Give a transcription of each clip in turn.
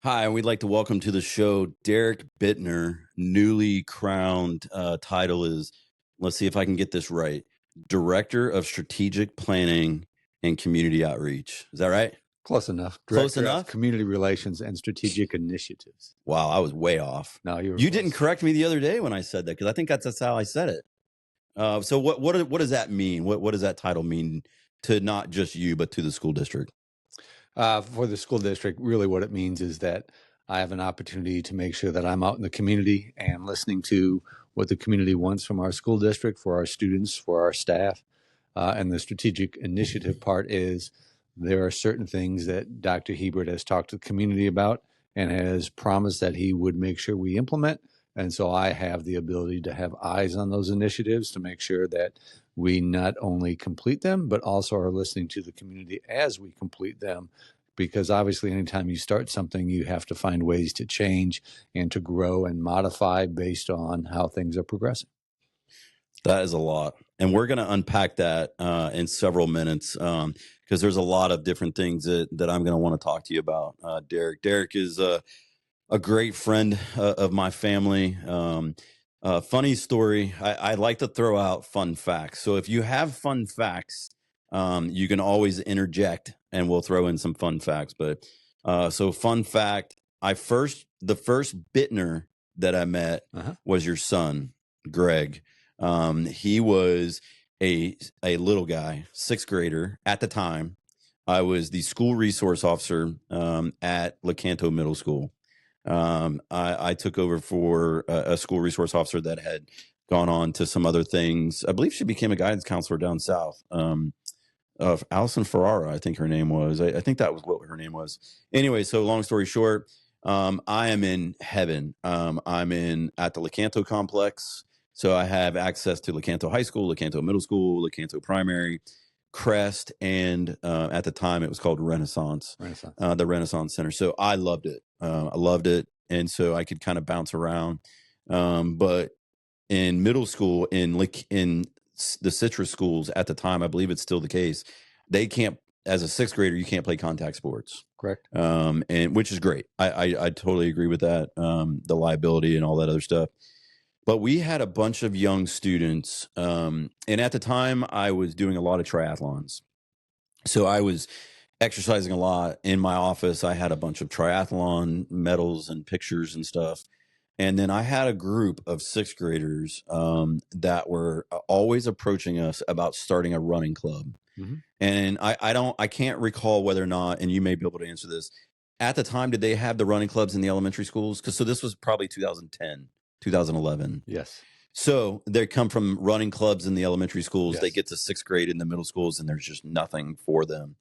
Hi, and we'd like to welcome to the show Darrick Buettner. Newly crowned title is, let's see if I can get this right, Director of Strategic Planning and Community Outreach. Is that right? Close enough. Close Director of enough? Community Relations and Strategic Initiatives. Wow, I was way off. No, you were You close. didn't correct me the other day when I said that because I think that's how I said it. So what does that mean? What does that title mean to not just you but to the school district? For the school district, really what it means is that I have an opportunity to make sure that I'm out in the community and listening to what the community wants from our school district, for our students, for our staff. And the strategic initiative part is there are certain things that Dr. Hebert has talked to the community about and has promised that he would make sure we implement. And so I have the ability to have eyes on those initiatives to make sure that we not only complete them, but also are listening to the community as we complete them. Because obviously, anytime you start something, you have to find ways to change and to grow and modify based on how things are progressing. That is a lot. And we're going to unpack that in several minutes because there's a lot of different things that I'm going to want to talk to you about. Darrick. Darrick is a great friend of my family. Funny story. I like to throw out fun facts. So if you have fun facts, you can always interject and we'll throw in some fun facts. But so fun fact, the first Buettner that I met was your son, Greg. He was a little guy, sixth grader at the time. I was the school resource officer at Lecanto Middle School. I took over for a school resource officer that had gone on to some other things. I believe she became a guidance counselor down south. Of Allison Ferrara, I think her name was. I think that was what her name was. Anyway, so long story short, I am in heaven. I'm at the Lecanto complex. So I have access to Lecanto High School, Lecanto Middle School, Lecanto Primary, Crest, and at the time it was called Renaissance. The Renaissance Center. So I loved it. I loved it. And so I could kind of bounce around. But in middle school, in the citrus schools at the time, I believe it's still the case, they can't, as a sixth grader, you can't play contact sports. Correct. And which is great. I totally agree with that. The liability and all that other stuff. But we had a bunch of young students. And at the time I was doing a lot of triathlons. So I was exercising a lot in my office. I had a bunch of triathlon medals and pictures and stuff. And then I had a group of sixth graders that were always approaching us about starting a running club. Mm-hmm. And I can't recall whether or not, and you may be able to answer this, at the time, did they have the running clubs in the elementary schools? So this was probably 2010, 2011. Yes. So they come from running clubs in the elementary schools. Yes. They get to sixth grade in the middle schools and there's just nothing for them.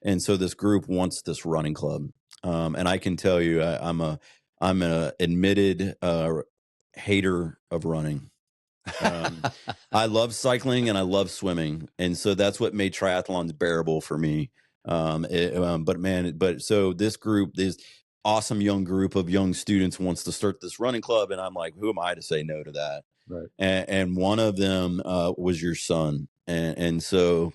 And so this group wants this running club. And I can tell you, I'm an admitted hater of running. I love cycling and I love swimming. And so that's what made triathlons bearable for me. But so this group, this awesome young group of young students wants to start this running club. And I'm like, who am I to say no to that? Right. And one of them was your son. And so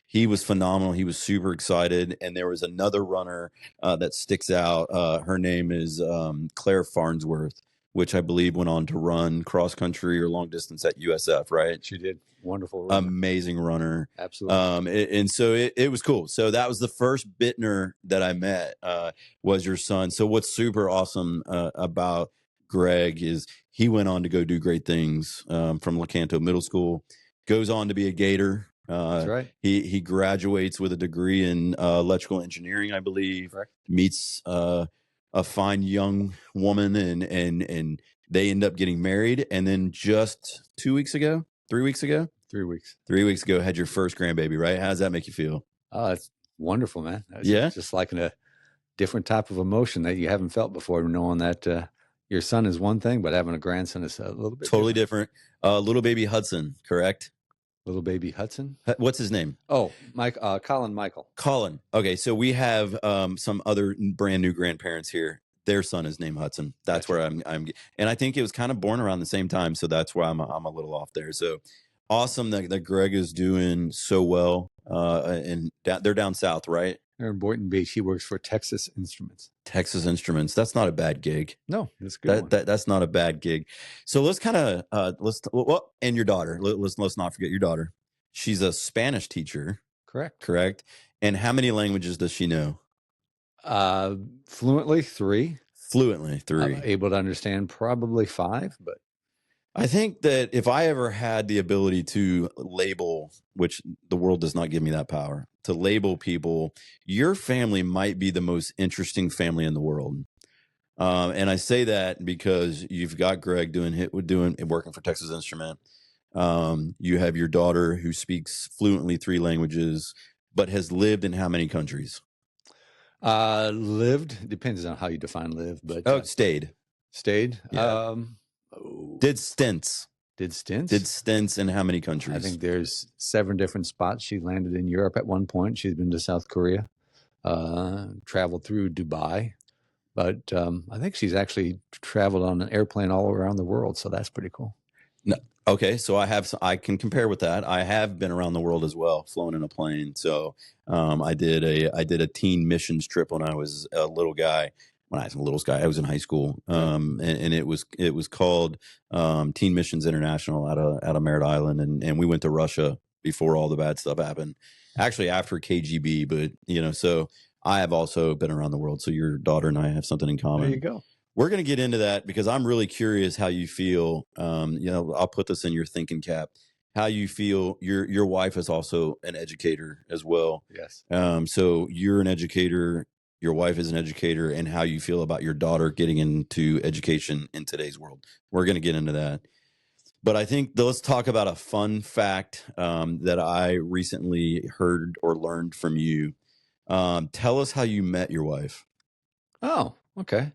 he was phenomenal. He was super excited. And there was another runner that sticks out. Her name is Claire Farnsworth, which I believe went on to run cross country or long distance at USF, right? She did. Wonderful runner. Amazing runner. Absolutely. And so it was cool. So that was the first Buettner that I met was your son. So what's super awesome about Greg is he went on to go do great things from Lecanto Middle School, goes on to be a Gator. That's right. He graduates with a degree in electrical engineering, I believe. Correct. Meets a fine young woman and they end up getting married. And then just 3 weeks ago, had your first grandbaby, right? How does that make you feel? Oh, it's wonderful, man. Yeah. Just like a different type of emotion that you haven't felt before, knowing that your son is one thing, but having a grandson is a little bit totally different. Little baby Hudson, correct? Little baby Hudson. What's his name? Oh, Colin Michael. Colin. Okay, so we have some other brand new grandparents here. Their son is named Hudson. That's where I'm, and I think it was kind of born around the same time, so that's why I'm a little off there. So awesome that Greg is doing so well, and they're down south, right? Here in Boynton Beach. He works for Texas Instruments. Texas Instruments. That's not a bad gig. No, that's a good one. That's not a bad gig. So let's kind of and your daughter. Let's not forget your daughter. She's a Spanish teacher. Correct. And how many languages does she know? Fluently 3. Fluently 3. Able to understand probably 5, but I think that if I ever had the ability to label, which the world does not give me that power, to label people, your family might be the most interesting family in the world. And I say that because you've got Greg working for Texas Instrument. You have your daughter who speaks fluently 3 languages, but has lived in how many countries? Lived depends on how you define live, but stayed. Yeah. Did stints. Did stints in how many countries? I think there's 7 different spots. She landed in Europe at one point. She's been to South Korea, traveled through Dubai, but I think she's actually traveled on an airplane all around the world. So that's pretty cool. No. Okay, so I can compare with that. I have been around the world as well, flown in a plane. So I did a teen missions trip when I was a little guy. When I was a little guy, I was in high school, and it was called Teen Missions International out of Merritt Island, and we went to Russia before all the bad stuff happened. Actually, after KGB, but so I have also been around the world. So your daughter and I have something in common. There you go. We're going to get into that because I'm really curious how you feel. I'll put this in your thinking cap. How you feel. Your wife is also an educator as well. Yes. So you're an educator. Your wife is an educator, and how you feel about your daughter getting into education in today's world. We're going to get into that. But I think let's talk about a fun fact that I recently heard or learned from you. Tell us how you met your wife. Oh, okay.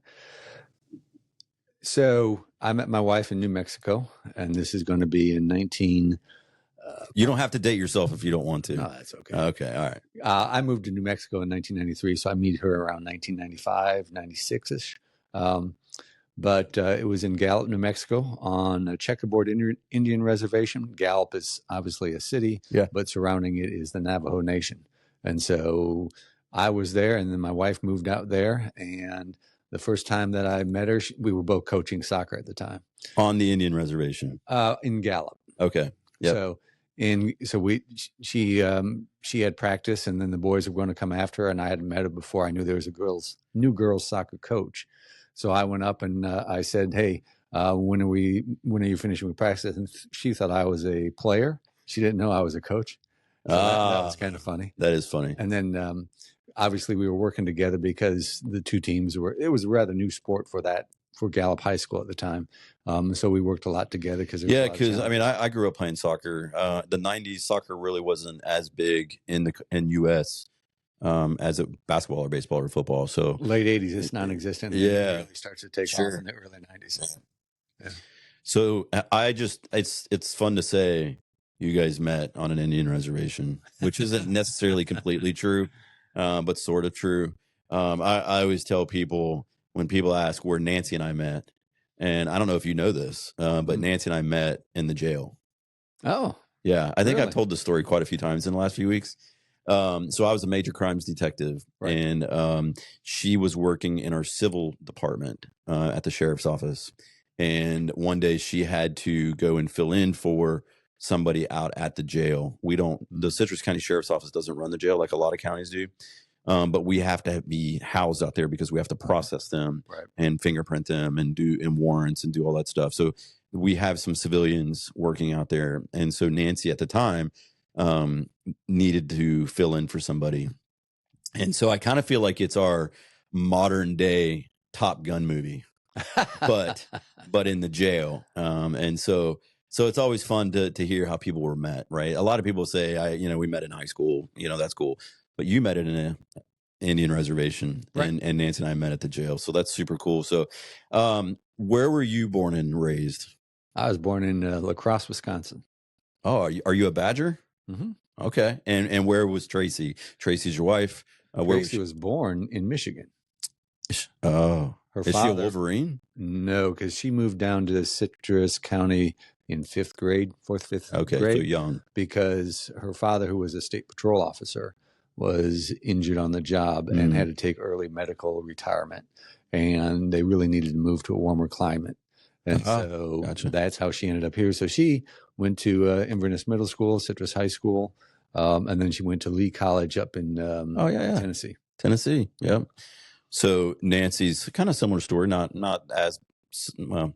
So I met my wife in New Mexico, and this is going to be in 19. You don't have to date yourself if you don't want to. No, that's okay. Okay, all right. I moved to New Mexico in 1993, so I met her around 1995, 96-ish. But it was in Gallup, New Mexico, on a checkerboard Indian reservation. Gallup is obviously a city, but surrounding it is the Navajo Nation. And so I was there, and then my wife moved out there, and the first time that I met her, we were both coaching soccer at the time. On the Indian reservation? In Gallup. Okay. Yep. She had practice, and then the boys were going to come after her, and I hadn't met her before. I knew there was a new girls soccer coach. So I went up and I said, "Hey, when are you finishing with practice?" And she thought I was a player. She didn't know I was a coach. So that was kind of funny. That is funny. And then obviously we were working together because the two teams it was a rather new sport for Gallup High School at the time. So we worked a lot together because I grew up playing soccer. The 90s soccer really wasn't as big in US as basketball or baseball or football. So late 80s, it's non-existent. Yeah, it really starts to take off in the early 90s. Yeah. So it's fun to say you guys met on an Indian reservation, which isn't necessarily completely true, but sort of true. I always tell people when people ask where Nancy and I met, and I don't know if you know this, but Nancy and I met in the jail. Oh, yeah. I think I've told this story quite a few times in the last few weeks. So I was a major crimes detective, right, and she was working in our civil department at the sheriff's office. And one day she had to go and fill in for somebody out at the jail. The Citrus County Sheriff's Office doesn't run the jail like a lot of counties do. But we have to be housed out there because we have to process them, right, and fingerprint them and do warrants and do all that stuff. So we have some civilians working out there. And so Nancy at the time needed to fill in for somebody. And so I kind of feel like it's our modern day Top Gun movie, but in the jail. And so it's always fun to hear how people were met, right? A lot of people say, we met in high school, that's cool. But you met it in an Indian reservation, right, and Nancy and I met at the jail. So that's super cool. So where were you born and raised? I was born in La Crosse, Wisconsin. Oh, are you a Badger? Mm-hmm. Okay. And where was Tracy? Tracy's your wife. Tracy was born in Michigan. Oh. Her Is father, she a Wolverine? No, because she moved down to Citrus County in 5th grade, 4th, 5th grade. Okay, so young. Because her father, who was a state patrol officer, was injured on the job and had to take early medical retirement, and they really needed to move to a warmer climate. And so gotcha. that's how she ended up here. So she went to Inverness Middle School, Citrus High School, and then she went to Lee College up in Tennessee. Tennessee, yep. So Nancy's kind of similar story, not as well.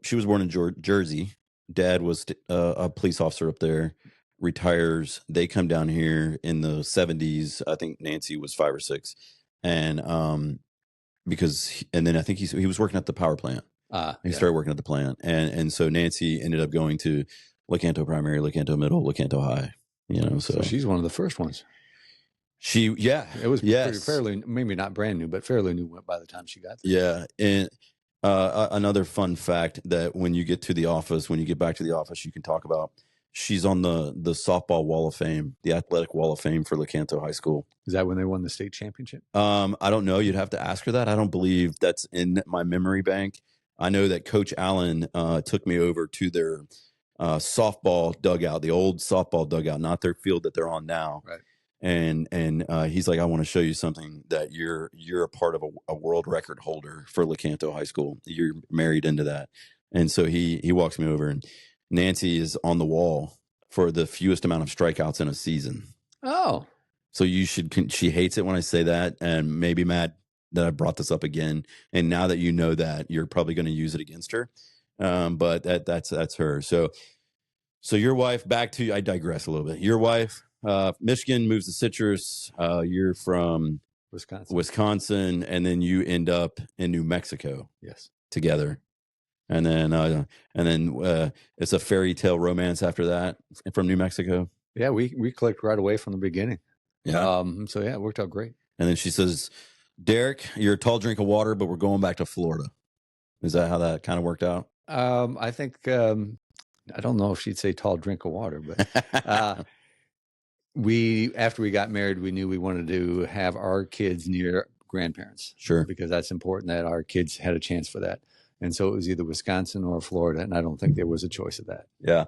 She was born in Jersey. Dad was a police officer up there, retires. They come down here in the 70s. I think Nancy was 5 or 6, and then I think he was working at the power plant. He started working at the plant, and so Nancy ended up going to Lecanto Primary, Lecanto Middle, Lecanto High. So she's one of the first ones. It was fairly, maybe not brand new, but fairly new by the time she got there. Yeah, and another fun fact that when you get back to the office, you can talk about. She's on the softball Wall of Fame, the athletic Wall of Fame for Lecanto High School. Is that when they won the state championship? I don't know. You'd have to ask her that. I don't believe that's in my memory bank. I know that Coach Allen took me over to their softball dugout, the old softball dugout, not their field that they're on now. Right. And he's like, I want to show you something that you're a part of a world record holder for Lecanto High School. You're married into that. And so he walks me over, and Nancy is on the wall for the fewest amount of strikeouts in a season. Oh, so she hates it when I say that, and maybe mad that I brought this up again. And now that you know that, you're probably going to use it against her. But that's her. So your wife, I digress a little bit. Your wife, Michigan, moves to Citrus. You're from Wisconsin, and then you end up in New Mexico. Yes, together, and then it's a fairy tale romance after that from New Mexico. Yeah, we clicked right away from the beginning. Yeah. So yeah, it worked out great. And then she says, "Darrick, you're a tall drink of water, but we're going back to Florida." Is that how that kind of worked out? I think I don't know if she'd say tall drink of water, but after we got married, we knew we wanted to have our kids near grandparents. Sure. Because that's important that our kids had a chance for that. And so it was either Wisconsin or Florida, and I don't think there was a choice of that. Yeah.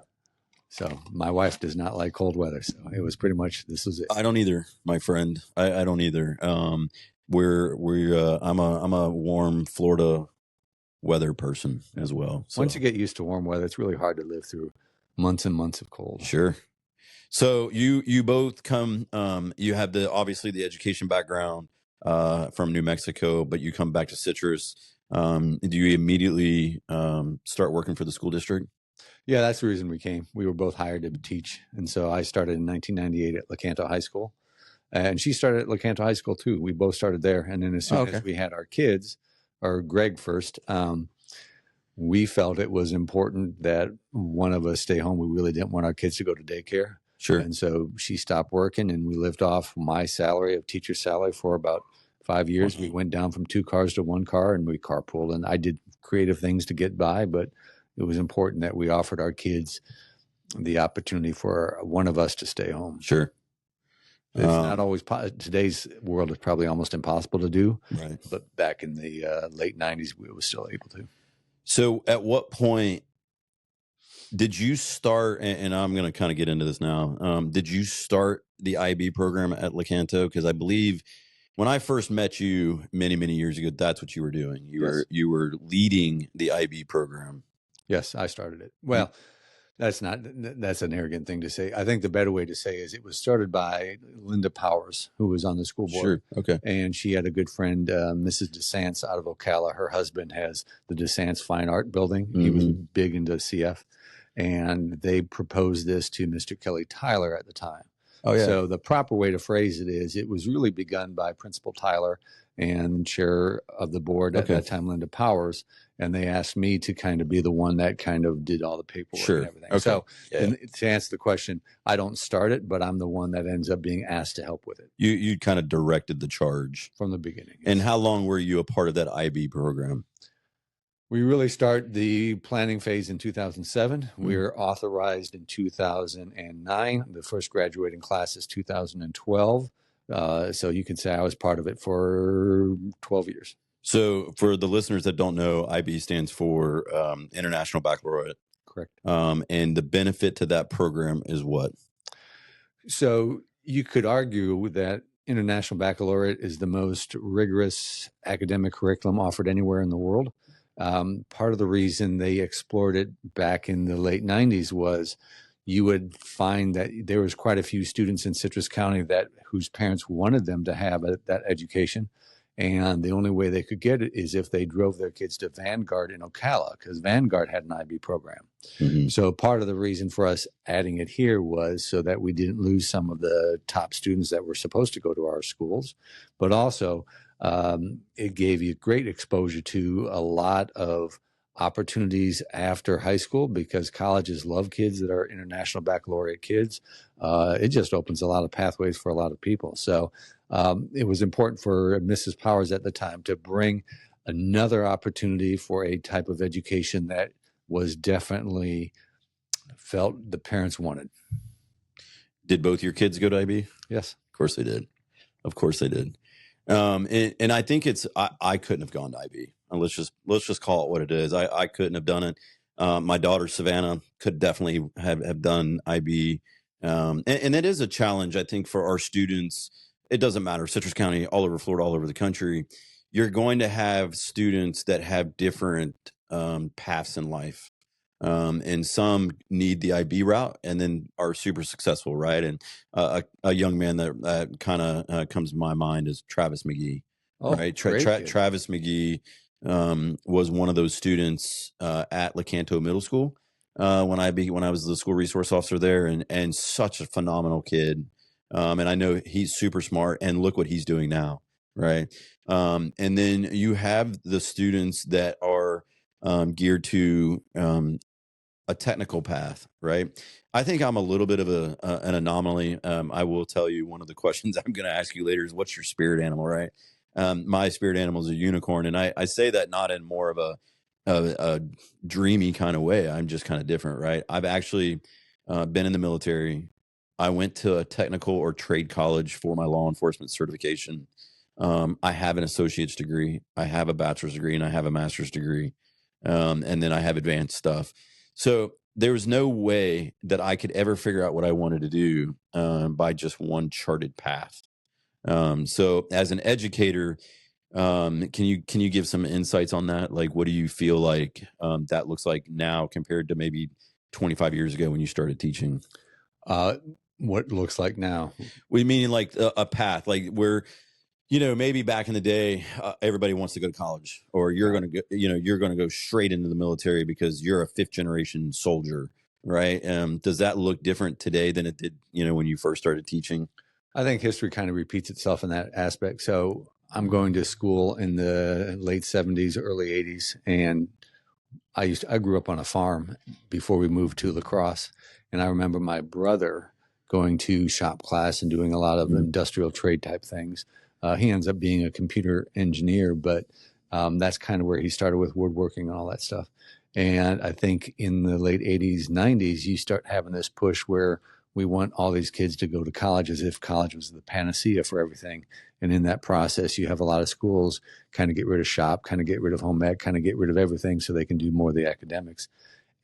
So my wife does not like cold weather, so it was pretty much this was it. I don't either, my friend. I don't either. I'm a warm Florida weather person as well. So. Once you get used to warm weather, it's really hard to live through months and months of cold. Sure. So you both come. You have obviously the education background from New Mexico, but you come back to Citrus. Do you immediately start working for the school district? Yeah, that's the reason we came. We were both hired to teach, and so I started in 1998 at Lecanto High School, and she started at Lecanto High School too. We both started there, and then as soon as we had our kids, or Greg first, we felt it was important that one of us stay home. We really didn't want our kids to go to daycare. Sure. And so she stopped working, and we lived off my salary, of teacher salary, for about 5 years. We went down from 2 cars to 1 car, and we carpooled. And I did creative things to get by, but it was important that we offered our kids the opportunity for one of us to stay home. Sure. It's not always today's world is probably almost impossible to do. Right. But back in the late 90s, we were still able to. So at what point did you start, and I'm going to kind of get into this now, did you start the IB program at Lecanto? Because I believe when I first met you many, many years ago, that's what you were doing. You were leading the IB program. Yes, I started it. Well, that's an arrogant thing to say. I think the better way to say is it was started by Linda Powers, who was on the school board. Sure. Okay. And she had a good friend, Mrs. DeSance out of Ocala. Her husband has the DeSance Fine Art Building. Mm-hmm. He was big into CF. And they proposed this to Mr. Kelly Tyler at the time. Oh, yeah. So the proper way to phrase it is it was really begun by Principal Tyler and chair of the board at that time, Linda Powers. And they asked me to kind of be the one that kind of did all the paperwork and everything. Okay. So to answer the question, I don't start it, but I'm the one that ends up being asked to help with it. You kind of directed the charge. From the beginning. Yes. And how long were you a part of that IB program? We really start the planning phase in 2007. Mm-hmm. We were authorized in 2009. The first graduating class is 2012. So you can say I was part of it for 12 years. So for the listeners that don't know, IB stands for International Baccalaureate. Correct. And the benefit to that program is what? So You could argue that International Baccalaureate is the most rigorous academic curriculum offered anywhere in the world. Part of the reason they explored it back in the late 90s was you would find that there was quite a few students in Citrus County whose parents wanted them to have that education. And the only way they could get it is if they drove their kids to Vanguard in Ocala, because Vanguard had an IB program. Mm-hmm. So part of the reason for us adding it here was so that we didn't lose some of the top students that were supposed to go to our schools, but also it gave you great exposure to a lot of opportunities after high school, because colleges love kids that are International Baccalaureate kids. It just opens a lot of pathways for a lot of people. So it was important for Mrs. Powers at the time to bring another opportunity for a type of education that was definitely felt the parents wanted. Did both your kids go to IB? Yes. Of course they did. Of course they did. And I think I couldn't have gone to IB. Let's just call it what it is. I couldn't have done it. My daughter Savannah could definitely have done IB. And it is a challenge, I think, for our students. It doesn't matter, Citrus County, all over Florida, all over the country. You're going to have students that have different paths in life. And some need the IB route and then are super successful, right? And a young man that kind of comes to my mind is Travis McGee, right? Travis McGee was one of those students at Lecanto Middle School when I was the school resource officer there, and such a phenomenal kid. And I know he's super smart, and look what he's doing now, right? And then you have the students that are geared to a technical path, right? I think I'm a little bit of an anomaly. I will tell you, one of the questions I'm going to ask you later is, what's your spirit animal, right? My spirit animal is a unicorn, and I say that not in more of a dreamy kind of way. I'm just kind of different, right? I've actually been in the military. I went to a technical or trade college for my law enforcement certification. I have an associate's degree, I have a bachelor's degree, and I have a master's degree. And then I have advanced stuff. So there was no way that I could ever figure out what I wanted to do by just one charted path. So as an educator, can you give some insights on that? Like, what do you feel like that looks like now compared to maybe 25 years ago when you started teaching? What looks like now? We mean like a path, like where, maybe back in the day, everybody wants to go to college, or you're going to go, you're going to go straight into the military because you're a 5th generation soldier, right? Does that look different today than it did, when you first started teaching? I think history kind of repeats itself in that aspect. So I'm going to school in the late 70s, early 80s, and I grew up on a farm before we moved to La Crosse, and I remember my brother going to shop class and doing a lot of industrial trade type things. He ends up being a computer engineer, but that's kind of where he started with woodworking and all that stuff. And I think in the late 80s, 90s, you start having this push where we want all these kids to go to college as if college was the panacea for everything. And in that process, you have a lot of schools kind of get rid of shop, kind of get rid of home ec, kind of get rid of everything so they can do more of the academics.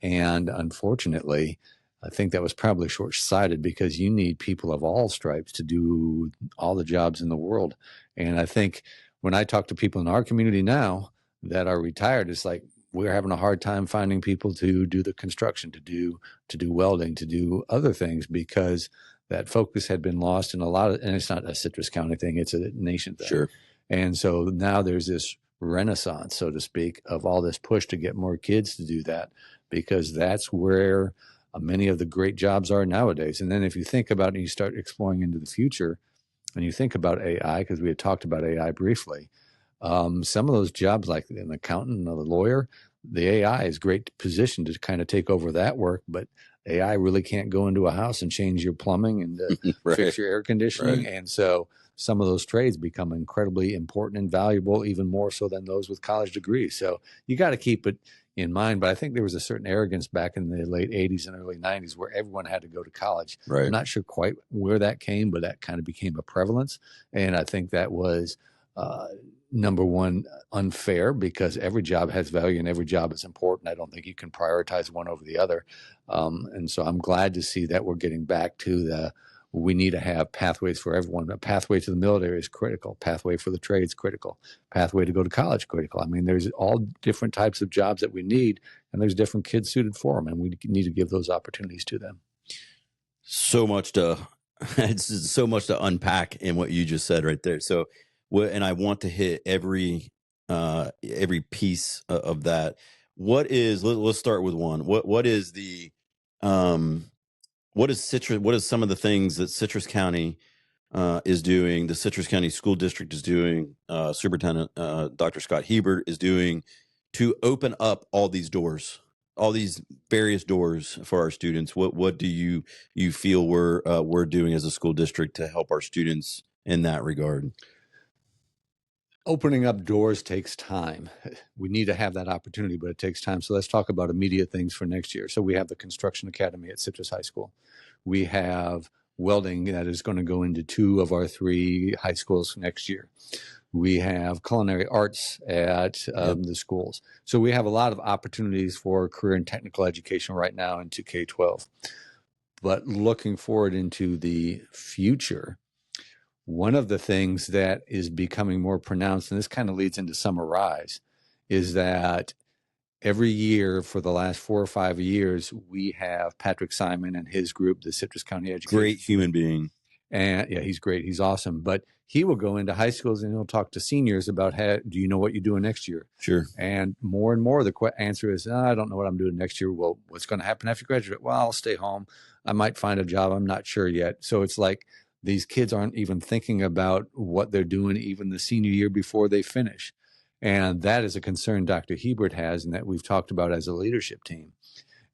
And unfortunately, I think that was probably short-sighted, because you need people of all stripes to do all the jobs in the world. And I think when I talk to people in our community now that are retired, it's like we're having a hard time finding people to do the construction, to do welding, to do other things, because that focus had been lost in a lot of, and it's not a Citrus County thing, it's a nation thing. Sure. And so now there's this renaissance, so to speak, of all this push to get more kids to do that, because that's where many of the great jobs are nowadays. And then if you think about it and you start exploring into the future and you think about AI, because we had talked about AI briefly, some of those jobs like an accountant or a lawyer, the AI is great position to kind of take over that work, but AI really can't go into a house and change your plumbing and Right. fix your air conditioning. Right. And so some of those trades become incredibly important and valuable, even more so than those with college degrees. So you got to keep it in mind. But I think there was a certain arrogance back in the late 80s and early 90s where everyone had to go to college. Right. I'm not sure quite where that came, but that kind of became a prevalence. And I think that was number one, unfair, because every job has value and every job is important. I don't think you can prioritize one over the other. And so I'm glad to see that we're getting back to We need to have pathways for everyone. A pathway to the military is critical. Pathway for the trades critical. Pathway to go to college critical. I mean, there's all different types of jobs that we need, and there's different kids suited for them, and we need to give those opportunities to them. So much to it's so much to unpack in what you just said right there. So, and I want to hit every piece of that. Let's start with one. What is the what is Citrus? What is some of the things that Citrus County is doing? The Citrus County School District is doing. Superintendent Dr. Scott Hebert is doing to open up all these doors, all these various doors for our students. What do you feel we're doing as a school district to help our students in that regard? Opening up doors takes time. We need to have that opportunity, but it takes time. So let's talk about immediate things for next year. So we have the Construction Academy at Citrus High School. We have welding that is going to go into 2 of our 3 high schools next year. We have culinary arts at the schools. So we have a lot of opportunities for career and technical education right now into K-12. But looking forward into the future, one of the things that is becoming more pronounced, and this kind of leads into Summer Rise, is that every year for the last 4 or 5 years, we have Patrick Simon and his group, the Citrus County Education. Great human being. And yeah, he's great. He's awesome. But he will go into high schools and he'll talk to seniors about, hey, do you know what you're doing next year? Sure. And more the answer is, I don't know what I'm doing next year. Well, what's going to happen after you graduate? Well, I'll stay home. I might find a job. I'm not sure yet. So it's like these kids aren't even thinking about what they're doing even the senior year before they finish. And that is a concern Dr. Hebert has and that we've talked about as a leadership team.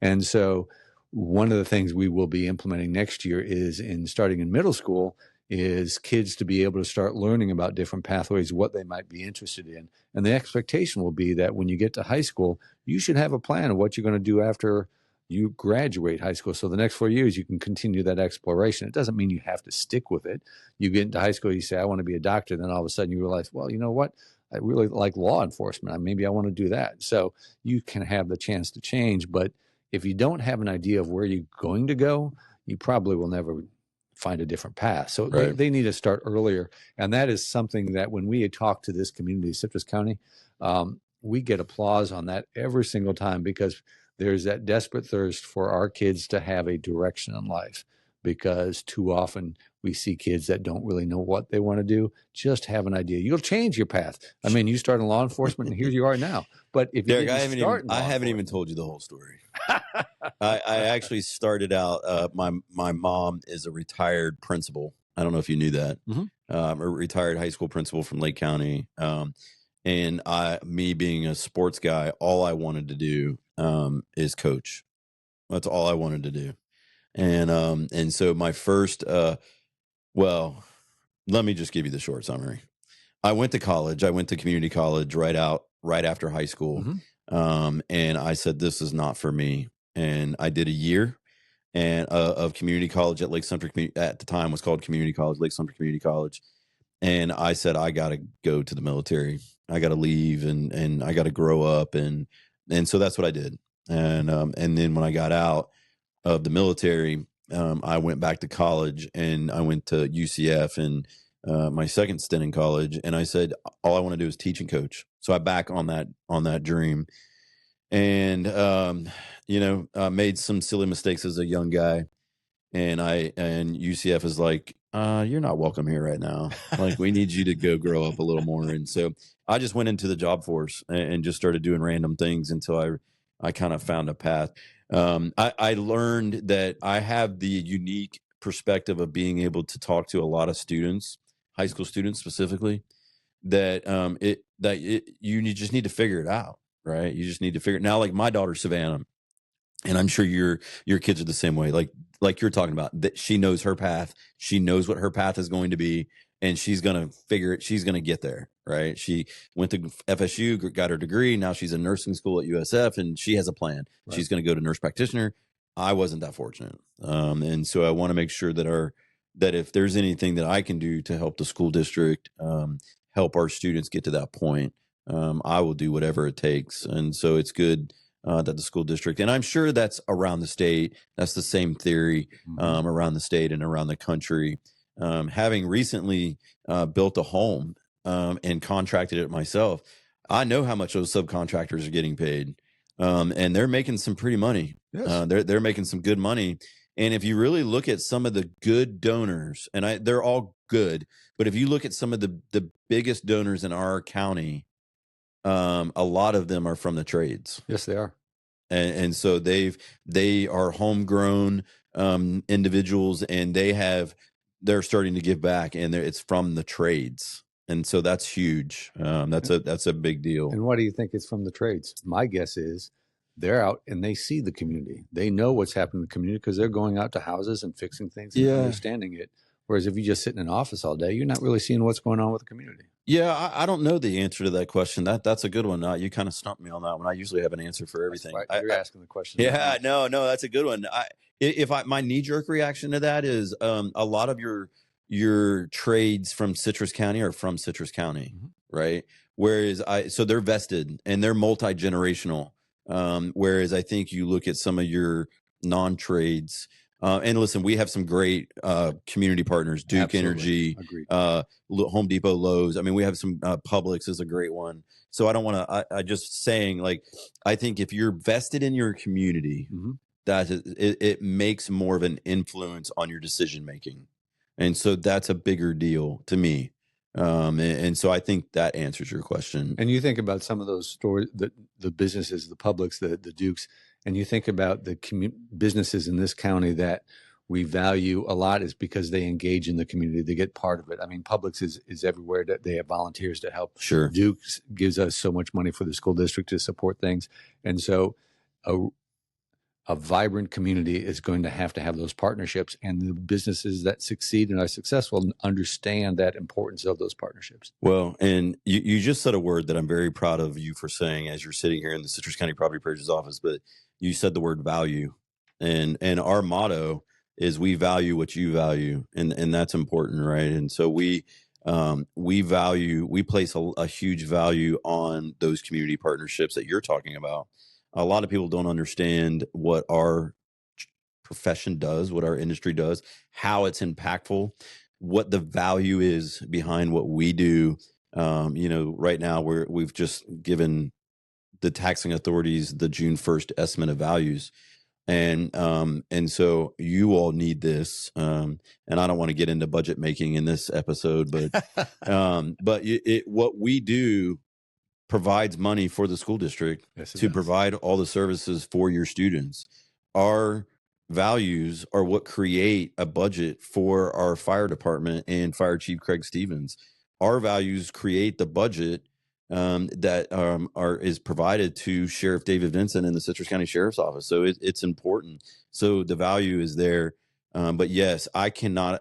And so one of the things we will be implementing next year is starting in middle school is kids to be able to start learning about different pathways, what they might be interested in. And the expectation will be that when you get to high school, you should have a plan of what you're going to do after you graduate high school. So the next 4 years, you can continue that exploration. It doesn't mean you have to stick with it. You get into high school, you say, I want to be a doctor. Then all of a sudden you realize, well, you know what? I really like law enforcement. Maybe I want to do that. So you can have the chance to change. But if you don't have an idea of where you're going to go, you probably will never find a different path. So they need to start earlier. And that is something that when we talk to this community, Citrus County, we get applause on that every single time because there's that desperate thirst for our kids to have a direction in life. Because too often we see kids that don't really know what they want to do, just have an idea. You'll change your path. I mean, you start in law enforcement and here you are now. But if you Derek, didn't I haven't even told you the whole story. I actually started out, my mom is a retired principal. I don't know if you knew that. A retired high school principal from Lake County. And me being a sports guy, all I wanted to do is coach. That's all I wanted to do. And so my first, well, let me just give you the short summary. I went to college. I went to community college right after high school. And I said, this is not for me. And I did a year of community college at Lake Sumter, at the time was called Community College, Lake Sumter Community College. And I said, I got to go to the military. I got to leave and I got to grow up. And so that's what I did. And then when I got out of the military, I went back to college and I went to UCF and my second stint in college. And I said, all I want to do is teach and coach. So I back on that dream and, made some silly mistakes as a young guy. And UCF is like, you're not welcome here right now. Like, we need you to go grow up a little more. And so I just went into the job force and just started doing random things until I kind of found a path. I learned that I have the unique perspective of being able to talk to a lot of students, high school students specifically, that you just need to figure it out, right? You just need to figure it now. Like my daughter Savannah, and I'm sure your kids are the same way. Like you're talking about, that she knows her path. She knows what her path is going to be, and she's going to figure it. She's going to get there, right? She went to FSU, got her degree. Now she's in nursing school at USF, and she has a plan. Right. She's going to go to nurse practitioner. I wasn't that fortunate. And so I want to make sure that if there's anything that I can do to help the school district, help our students get to that point, I will do whatever it takes. And so it's good that the school district, and I'm sure that's around the state. That's the same theory around the state and around the country. Having recently built a home and contracted it myself, I know how much those subcontractors are getting paid, and they're making some pretty money. Yes. They're making some good money. And if you really look at some of the good donors, and they're all good, but if you look at some of the biggest donors in our county, a lot of them are from the trades. Yes, they are. And so they are homegrown individuals, and they're starting to give back, and it's from the trades. And so that's huge. That's a big deal. And why do you think it's from the trades? My guess is they're out and they see the community. They know what's happening in the community because they're going out to houses and fixing things and understanding it. Whereas if you just sit in an office all day, you're not really seeing what's going on with the community. Yeah, I don't know the answer to that question. That's a good one. You kind of stumped me on that one. I usually have an answer for everything. You're asking the question. Yeah, no, that's a good one. My knee jerk reaction to that is a lot of your trades from Citrus County are from Citrus County, right? Whereas so they're vested and they're multi-generational. Whereas I think you look at some of your non-trades, and listen, we have some great community partners, Duke Energy, Home Depot, Lowe's. I mean, we have some Publix is a great one. So I don't want to, I just saying, like, I think if you're vested in your community, that it makes more of an influence on your decision making. And so that's a bigger deal to me. And so I think that answers your question. And you think about some of those stores, the businesses, the Publix, the Dukes, and you think about the businesses in this county that we value a lot is because they engage in the community. They get part of it. I mean, Publix is everywhere. That they have volunteers to help. Sure. Dukes gives us so much money for the school district to support things. And so a vibrant community is going to have those partnerships, and the businesses that succeed and are successful understand that importance of those partnerships. Well, and you just said a word that I'm very proud of you for saying as you're sitting here in the Citrus County Property Appraiser's office, but you said the word value, and our motto is we value what you value, and that's important, right? And so we place a huge value on those community partnerships that you're talking about. A lot of people don't understand what our profession does, what our industry does, how it's impactful, what the value is behind what we do. Right now we've just given the taxing authorities the June 1st estimate of values. And so you all need this. And I don't want to get into budget making in this episode, but what we do provides money for the school district to provide all the services for your students. Our values are what create a budget for our fire department and Fire Chief Craig Stevens. Our values create the budget that is provided to Sheriff David Vincent in the Citrus County Sheriff's Office. So it's important. So the value is there. But yes, I cannot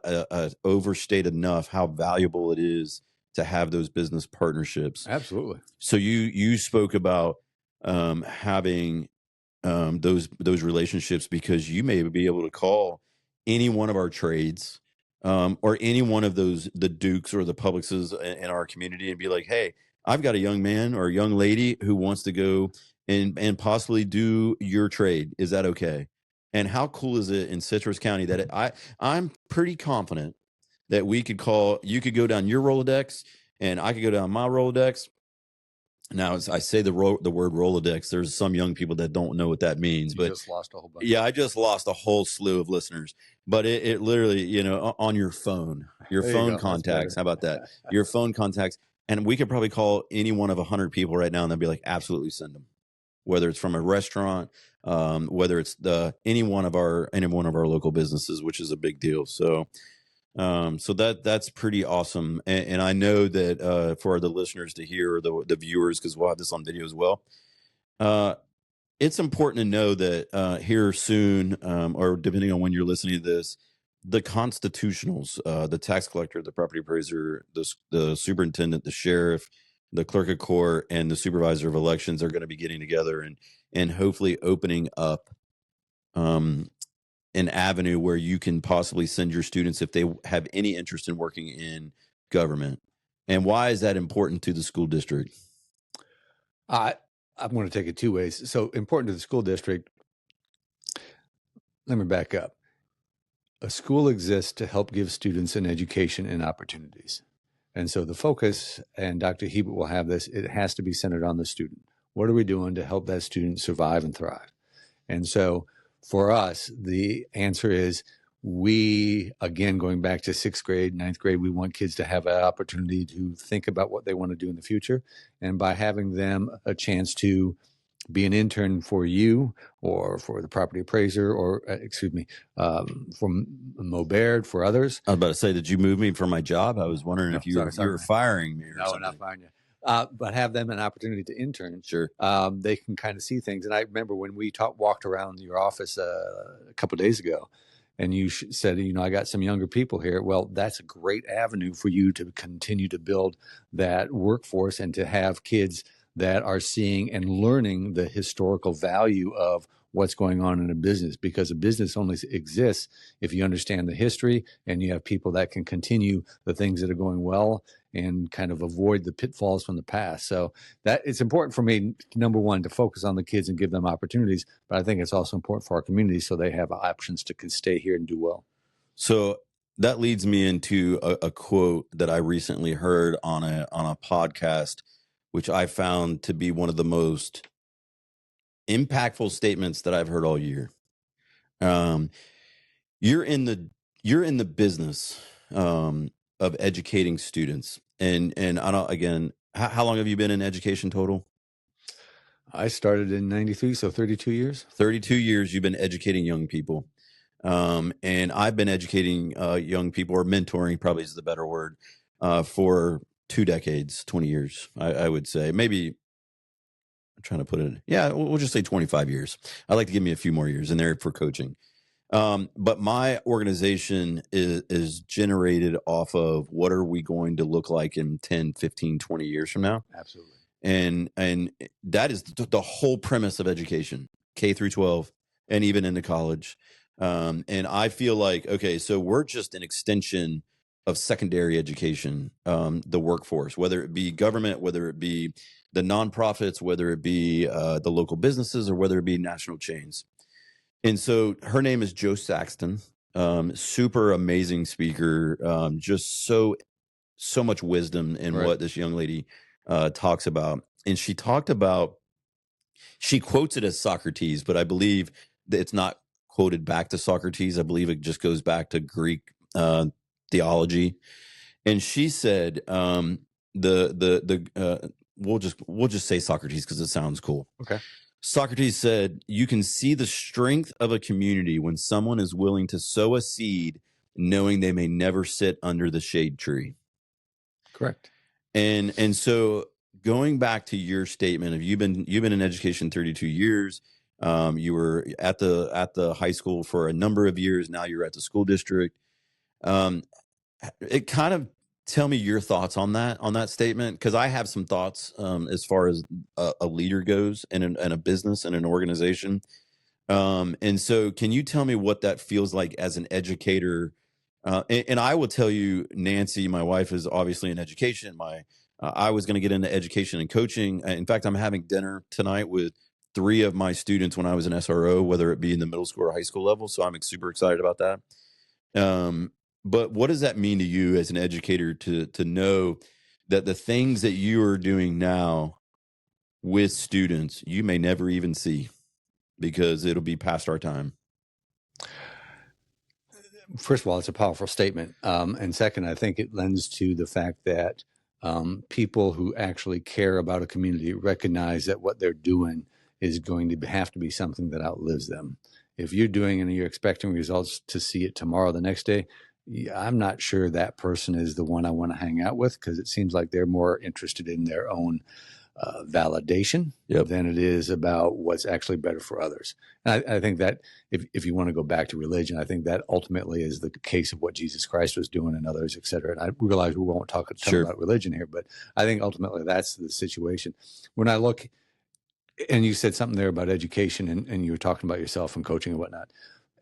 overstate enough how valuable it is to have those business partnerships. Absolutely. So you spoke about having those relationships because you may be able to call any one of our trades or any one of the Dukes or the Publixes in our community and be like, hey, I've got a young man or a young lady who wants to go and possibly do your trade. Is that okay? And how cool is it in Citrus County that I'm pretty confident that you could go down your Rolodex and I could go down my Rolodex. Now, as I say the word Rolodex, there's some young people that don't know what that means. You just lost a whole bunch. Yeah, I just lost a whole slew of listeners. But it literally, on your phone contacts. How about that? Your phone contacts. And we could probably call any one of 100 people right now and they'll be like, absolutely send them. Whether it's from a restaurant, whether it's any one of our local businesses, which is a big deal. So that's pretty awesome. And I know that for the listeners to hear, or the viewers, because we'll have this on video as well, it's important to know that here soon, or depending on when you're listening to this, the constitutionals, the tax collector, the property appraiser, the superintendent, the sheriff, the clerk of court, and the supervisor of elections are going to be getting together and hopefully opening up an avenue where you can possibly send your students if they have any interest in working in government. And why is that important to the school district? I'm going to take it two ways. So important to the school district. Let me back up. A school exists to help give students an education and opportunities. And so the focus, and Dr. Hebert will have this, it has to be centered on the student. What are we doing to help that student survive and thrive? And so for us, the answer is we, again, going back to sixth grade, ninth grade, we want kids to have an opportunity to think about what they want to do in the future. And by having them a chance to be an intern for you or for the property appraiser or, for Mo Baird, for others. I was about to say, did you move me for my job? I was wondering No, if you were firing me or No, something. not firing you. But have them an opportunity to intern. Sure. They can kind of see things. And I remember when we walked around your office a couple of days ago, and you said, I got some younger people here. Well, that's a great avenue for you to continue to build that workforce and to have kids that are seeing and learning the historical value of what's going on in a business, because a business only exists if you understand the history and you have people that can continue the things that are going well and kind of avoid the pitfalls from the past. So that it's important for me, number one, to focus on the kids and give them opportunities. But I think it's also important for our community so they have options to stay here and do well. So that leads me into a quote that I recently heard on a podcast, which I found to be one of the most impactful statements that I've heard all year. You're in the business of educating students, and I don't, again, how long have you been in education total? I started in 93, so 32 years. 32 years you've been educating young people. And I've been educating young people, or mentoring probably is the better word, for 2 decades, 20 years, I would say. Maybe I'm trying to put it, yeah, we'll just say 25 years. I'd like to give me a few more years in there for coaching. But my organization is generated off of what are we going to look like in 10, 15, 20 years from now? Absolutely. And that is the whole premise of education, K through 12, and even into college. And I feel like, okay, so we're just an extension of secondary education, the workforce, whether it be government, whether it be the nonprofits, whether it be the local businesses, or whether it be national chains. And so her name is Jo Saxton, super amazing speaker, just so much wisdom in what this young lady talks about. And she talked about, she quotes it as Socrates, but I believe that it's not quoted back to Socrates. I believe it just goes back to Greek theology. And she said, we'll just say Socrates because it sounds cool. Okay. Socrates said, you can see the strength of a community when someone is willing to sow a seed knowing they may never sit under the shade tree. Correct. And so going back to your statement of you've been in education 32 years, you were at the high school for a number of years. Now you're at the school district. It kind of tell me your thoughts on that statement, because I have some thoughts as far as a leader goes in a business and an organization. And so can you tell me what that feels like as an educator? And I will tell you, Nancy, my wife, is obviously in education. I was going to get into education and coaching. In fact, I'm having dinner tonight with 3 of my students when I was an SRO, whether it be in the middle school or high school level. So I'm super excited about that. But what does that mean to you as an educator to know that the things that you are doing now with students, you may never even see because it'll be past our time? First of all, it's a powerful statement. And second, I think it lends to the fact that people who actually care about a community recognize that what they're doing is going to have to be something that outlives them. If you're doing and you're expecting results to see it tomorrow, the next day, I'm not sure that person is the one I want to hang out with, because it seems like they're more interested in their own validation than it is about what's actually better for others. And I think that if you want to go back to religion, I think that ultimately is the case of what Jesus Christ was doing and others, et cetera. And I realize we won't talk a ton about religion here, but I think ultimately that's the situation. When I look, and you said something there about education, and you were talking about yourself and coaching and whatnot.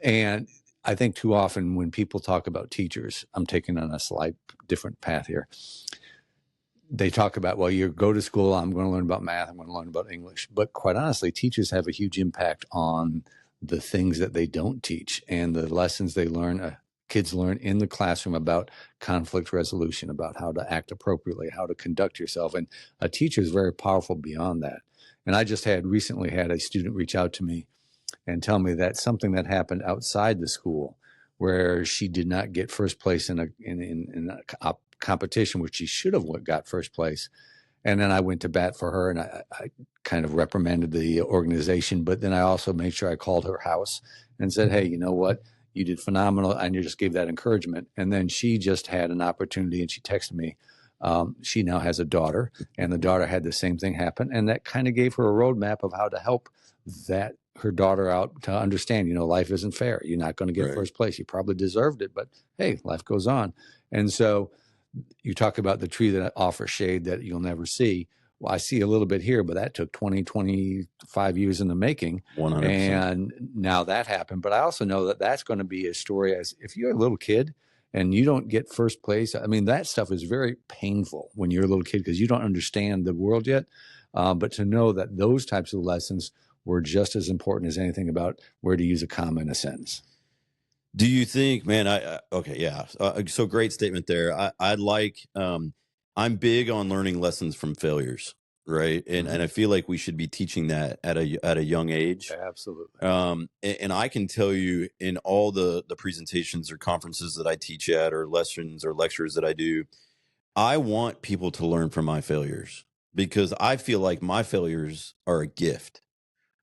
And I think too often when people talk about teachers, I'm taking on a slight different path here. they talk about, well, you go to school, I'm going to learn about math, I'm going to learn about English. But quite honestly, teachers have a huge impact on the things that they don't teach and the lessons they learn, kids learn in the classroom about conflict resolution, about how to act appropriately, how to conduct yourself. And a teacher is very powerful beyond that. And I just recently had a student reach out to me and tell me that something that happened outside the school where she did not get first place in a competition, which she should have got first place. And then I went to bat for her, and I kind of reprimanded the organization. But then I also made sure I called her house and said, hey, you know what? You did phenomenal. And you just gave that encouragement. And then she just had an opportunity, and she texted me. She now has a daughter, and the daughter had the same thing happen. And that kind of gave her a roadmap of how to help her daughter out to understand, life isn't fair. You're not going to get first place. You probably deserved it, but hey, life goes on. And so you talk about the tree that offers shade that you'll never see. Well, I see a little bit here, but that took 25 years in the making. 100%. And now that happened. But I also know that that's going to be a story as if you're a little kid and you don't get first place. I mean, that stuff is very painful when you're a little kid because you don't understand the world yet. But to know that those types of lessons were just as important as anything about where to use a comma in a sentence. Do you think, man, okay, yeah. So great statement there. I'm big on learning lessons from failures, right? And I feel like we should be teaching that at a young age. Absolutely. And I can tell you in all the presentations or conferences that I teach at or lessons or lectures that I do, I want people to learn from my failures because I feel like my failures are a gift.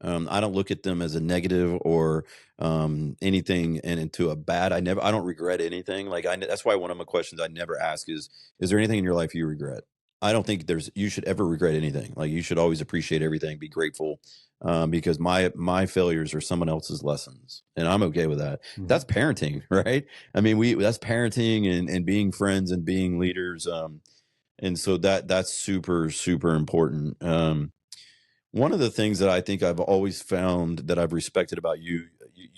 I don't look at them as a negative or anything and into a bad. I don't regret anything. That's why one of my questions I never ask is there anything in your life you regret? I don't think you should ever regret anything. Like you should always appreciate everything, be grateful, because my failures are someone else's lessons, and I'm okay with that. Mm-hmm. That's parenting, right? I mean, that's parenting and being friends and being leaders. And so that's super, super important. One of the things that I think I've always found that I've respected about you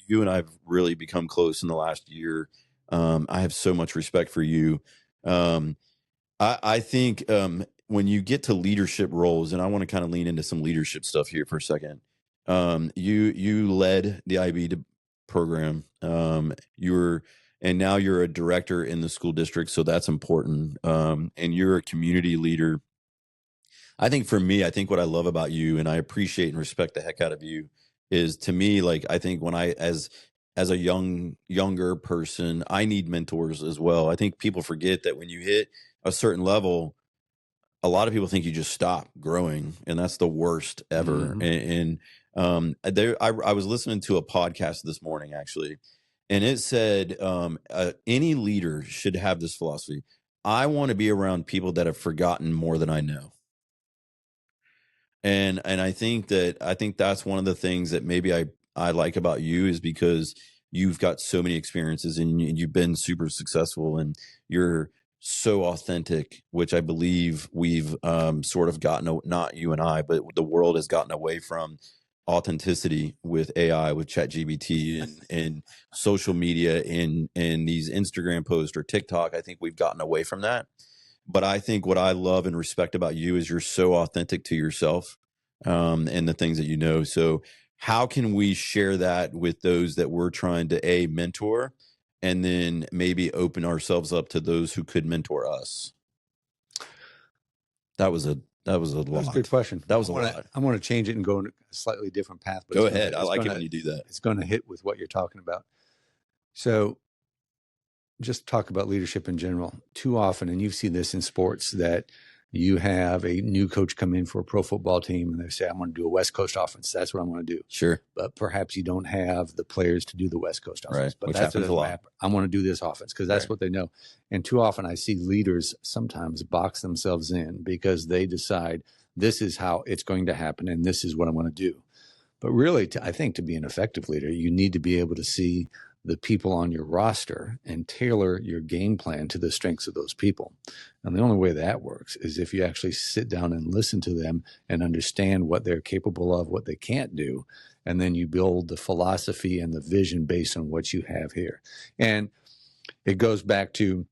and I've really become close in the last year. I have so much respect for you. I think when you get to leadership roles, and I want to kind of lean into some leadership stuff here for a second. You led the IB program. And now you're a director in the school district, so that's important. And you're a community leader. I think for me, I think what I love about you, and I appreciate and respect the heck out of you, is to me, like, I think when as a younger person, I need mentors as well. I think people forget that when you hit a certain level, a lot of people think you just stop growing, and that's the worst ever. Mm-hmm. I was listening to a podcast this morning, actually, and it said any leader should have this philosophy. I want to be around people that have forgotten more than I know. And I think that's one of the things that maybe I like about you is because you've got so many experiences and you've been super successful and you're so authentic, which I believe we've sort of gotten, not you and I, but the world has gotten away from authenticity with AI, with ChatGPT and social media and these Instagram posts or TikTok. I think we've gotten away from that. But I think what I love and respect about you is you're so authentic to yourself and the things that you know. So how can we share that with those that we're trying to mentor and then maybe open ourselves up to those who could mentor us? That was a lot. That's a good question. That was a lot. I want to change it and go in a slightly different path. But go ahead. I like it when you do that. It's going to hit with what you're talking about. So just talk about leadership in general. Too often, and you've seen this in sports, that you have a new coach come in for a pro football team and they say, I'm going to do a West Coast offense. That's what I'm going to do. Sure. But perhaps you don't have the players to do the West Coast offense. Right. But which that's happens a lot. I'm going to do this offense because that's what they know. And too often I see leaders sometimes box themselves in because they decide this is how it's going to happen and this is what I'm going to do. But really, I think to be an effective leader, you need to be able to see the people on your roster and tailor your game plan to the strengths of those people. And the only way that works is if you actually sit down and listen to them and understand what they're capable of, what they can't do, and then you build the philosophy and the vision based on what you have here. And it goes back to,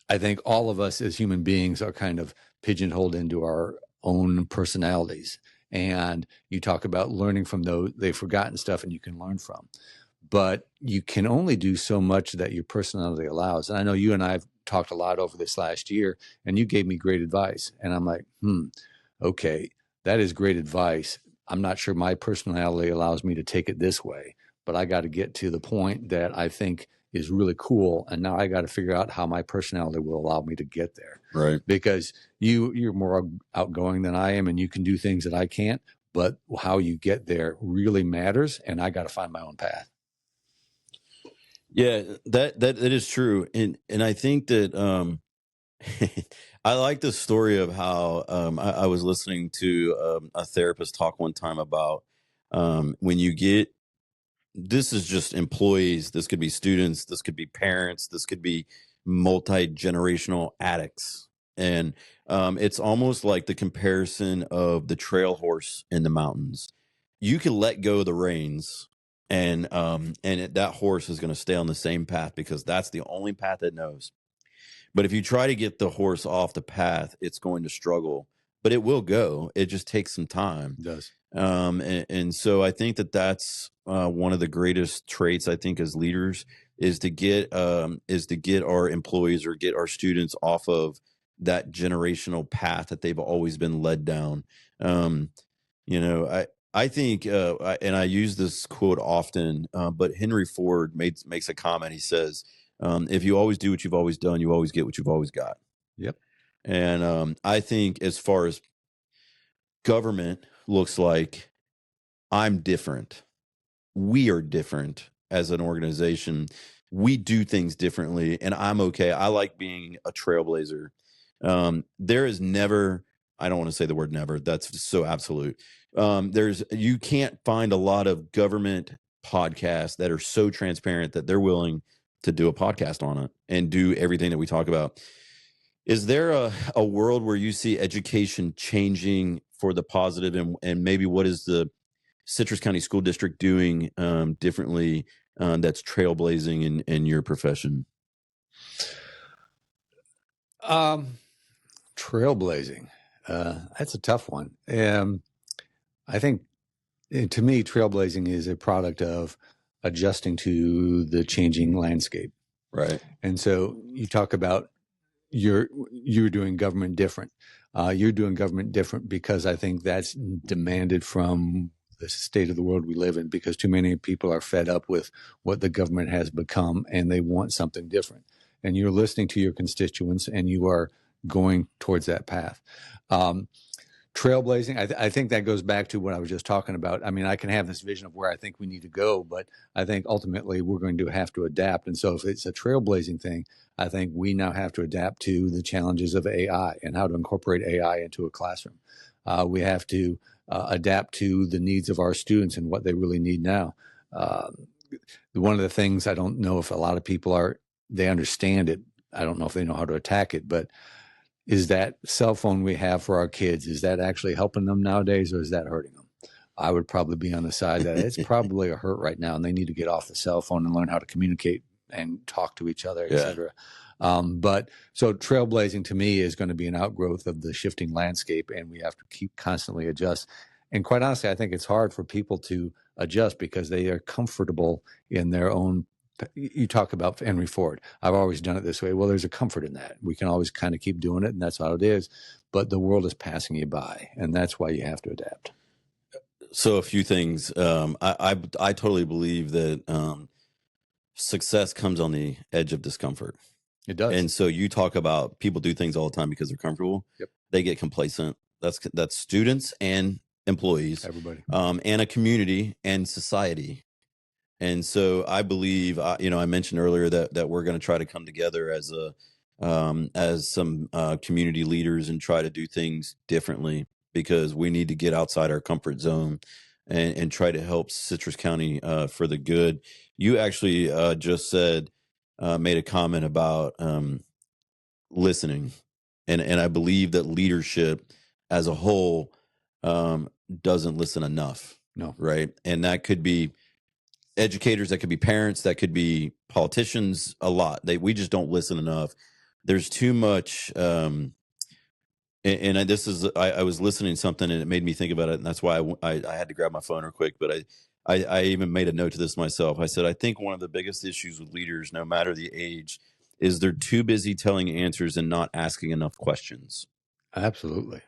I think all of us as human beings are kind of pigeonholed into our own personalities. And you talk about learning from those, they've forgotten stuff and you can learn from. But you can only do so much that your personality allows. And I know you and I have talked a lot over this last year, and you gave me great advice. And I'm like, okay, that is great advice. I'm not sure my personality allows me to take it this way, but I got to get to the point that I think is really cool. And now I got to figure out how my personality will allow me to get there. Right. Because you're more outgoing than I am, and you can do things that I can't, but how you get there really matters. And I got to find my own path. Yeah, that is true. And I think that I like the story of how I was listening to a therapist talk one time about when you get, this is just employees, this could be students, this could be parents, this could be multi-generational addicts. And it's almost like the comparison of the trail horse in the mountains. You can let go of the reins, and that horse is going to stay on the same path because that's the only path it knows. But if you try to get the horse off the path, it's going to struggle, but it will go. It just takes some time. It does. And so I think that that's one of the greatest traits, I think, as leaders, is to get our employees or get our students off of that generational path that they've always been led down. Um, I think, and I use this quote often, but Henry Ford makes a comment. He says, if you always do what you've always done, you always get what you've always got. Yep. And I think as far as government looks like, I'm different. We are different as an organization. We do things differently, and I'm okay. I like being a trailblazer. There is never, I don't want to say the word never, that's so absolute. You can't find a lot of government podcasts that are so transparent that they're willing to do a podcast on it and do everything that we talk about. Is there a world where you see education changing for the positive, and maybe what is the Citrus County School District doing differently that's trailblazing in your profession? Trailblazing. That's a tough one. I think, to me, trailblazing is a product of adjusting to the changing landscape. Right. And so you talk about you're doing government different. You're doing government different because I think that's demanded from the state of the world we live in, because too many people are fed up with what the government has become and they want something different. And you're listening to your constituents and you are going towards that path. Trailblazing, I think that goes back to what I was just talking about. I mean, I can have this vision of where I think we need to go, but I think ultimately we're going to have to adapt. And so if it's a trailblazing thing, I think we now have to adapt to the challenges of AI and how to incorporate AI into a classroom. We have to adapt to the needs of our students and what they really need now. One of the things, I don't know if a lot of people they understand it. I don't know if they know how to attack it, but is that cell phone we have for our kids, is that actually helping them nowadays, or is that hurting them? I would probably be on the side that it's probably a hurt right now, and they need to get off the cell phone and learn how to communicate and talk to each other, et cetera. But so trailblazing to me is going to be an outgrowth of the shifting landscape, and we have to keep constantly adjust. And quite honestly, I think it's hard for people to adjust because they are comfortable in their own. You talk about Henry Ford. I've always done it this way. Well, there's a comfort in that. We can always kind of keep doing it, and that's how it is. But the world is passing you by, and that's why you have to adapt. So a few things. I totally believe that success comes on the edge of discomfort. It does. And so you talk about people do things all the time because they're comfortable. Yep. They get complacent. That's students and employees, everybody, and a community and society. And so I believe, I mentioned earlier that we're going to try to come together as some community leaders and try to do things differently, because we need to get outside our comfort zone and try to help Citrus County for the good. You actually just made a comment about listening, and I believe that leadership as a whole doesn't listen enough. No. Right. And that could be educators, that could be parents, that could be politicians, a lot. We just don't listen enough. there's too much. And this is I was listening to something and it made me think about it, and that's why I had to grab my phone real quick. But I even made a note to this myself. I said I think one of the biggest issues with leaders, no matter the age, is they're too busy telling answers and not asking enough questions. Absolutely.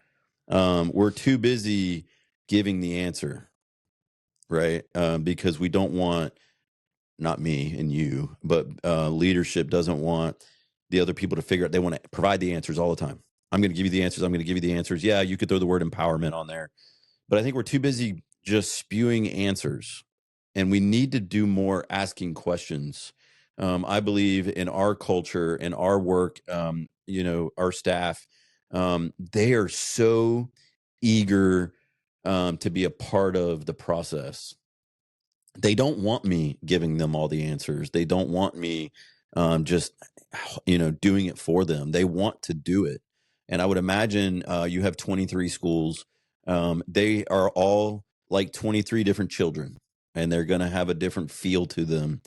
We're too busy giving the answer, right? Because we don't want, not me and you, but leadership doesn't want the other people to figure out. They want to provide the answers all the time. I'm going to give you the answers. I'm going to give you the answers. Yeah, you could throw the word empowerment on there, but I think we're too busy just spewing answers, and we need to do more asking questions. I believe in our culture and our work. Our staff, they are so eager to be a part of the process. They don't want me giving them all the answers. They don't want me just doing it for them. They want to do it. And I would imagine you have 23 schools. They are all like 23 different children, and they're going to have a different feel to them.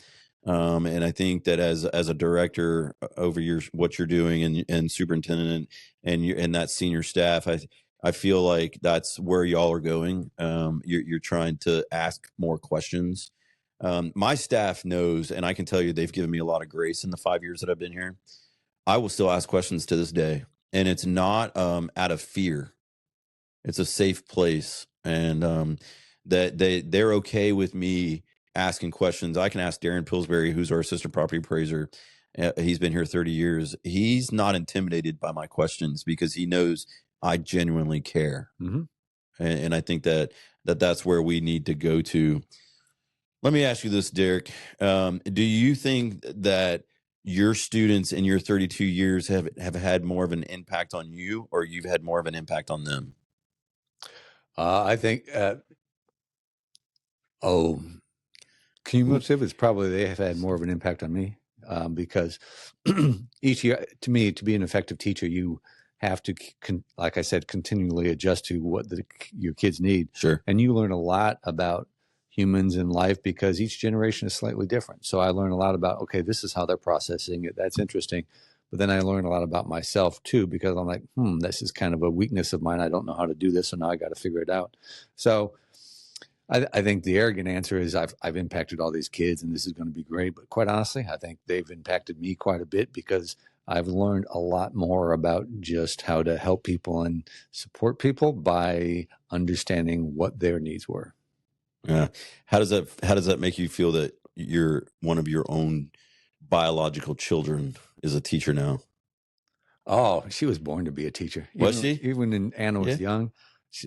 And I think that as a director over what you're doing, and superintendent, and that senior staff, I feel like that's where y'all are going. You're trying to ask more questions. My staff knows, and I can tell you, they've given me a lot of grace in the 5 years that I've been here. I will still ask questions to this day, and it's not out of fear. It's a safe place, and that they're okay with me asking questions. I can ask Darren Pillsbury, who's our assistant property appraiser. He's been here 30 years. He's not intimidated by my questions because he knows I genuinely care. Mm-hmm. And I think that's where we need to go to. Let me ask you this, Darrick. Do you think that your students in your 32 years have had more of an impact on you, or you've had more of an impact on them? I think, cumulative is probably they have had more of an impact on me because each year, to me, to be an effective teacher, you have to, like I said, continually adjust to what your kids need. Sure. And you learn a lot about humans in life because each generation is slightly different. So I learn a lot about, okay, this is how they're processing it. That's interesting. But then I learn a lot about myself too, because I'm like, this is kind of a weakness of mine. I don't know how to do this. So now I got to figure it out. So I think the arrogant answer is I've impacted all these kids and this is going to be great. But quite honestly, I think they've impacted me quite a bit because I've learned a lot more about just how to help people and support people by understanding what their needs were. Yeah. How does that make you feel that you're one of your own biological children is a teacher now? Oh, she was born to be a teacher. Was she? Even when Anna was young,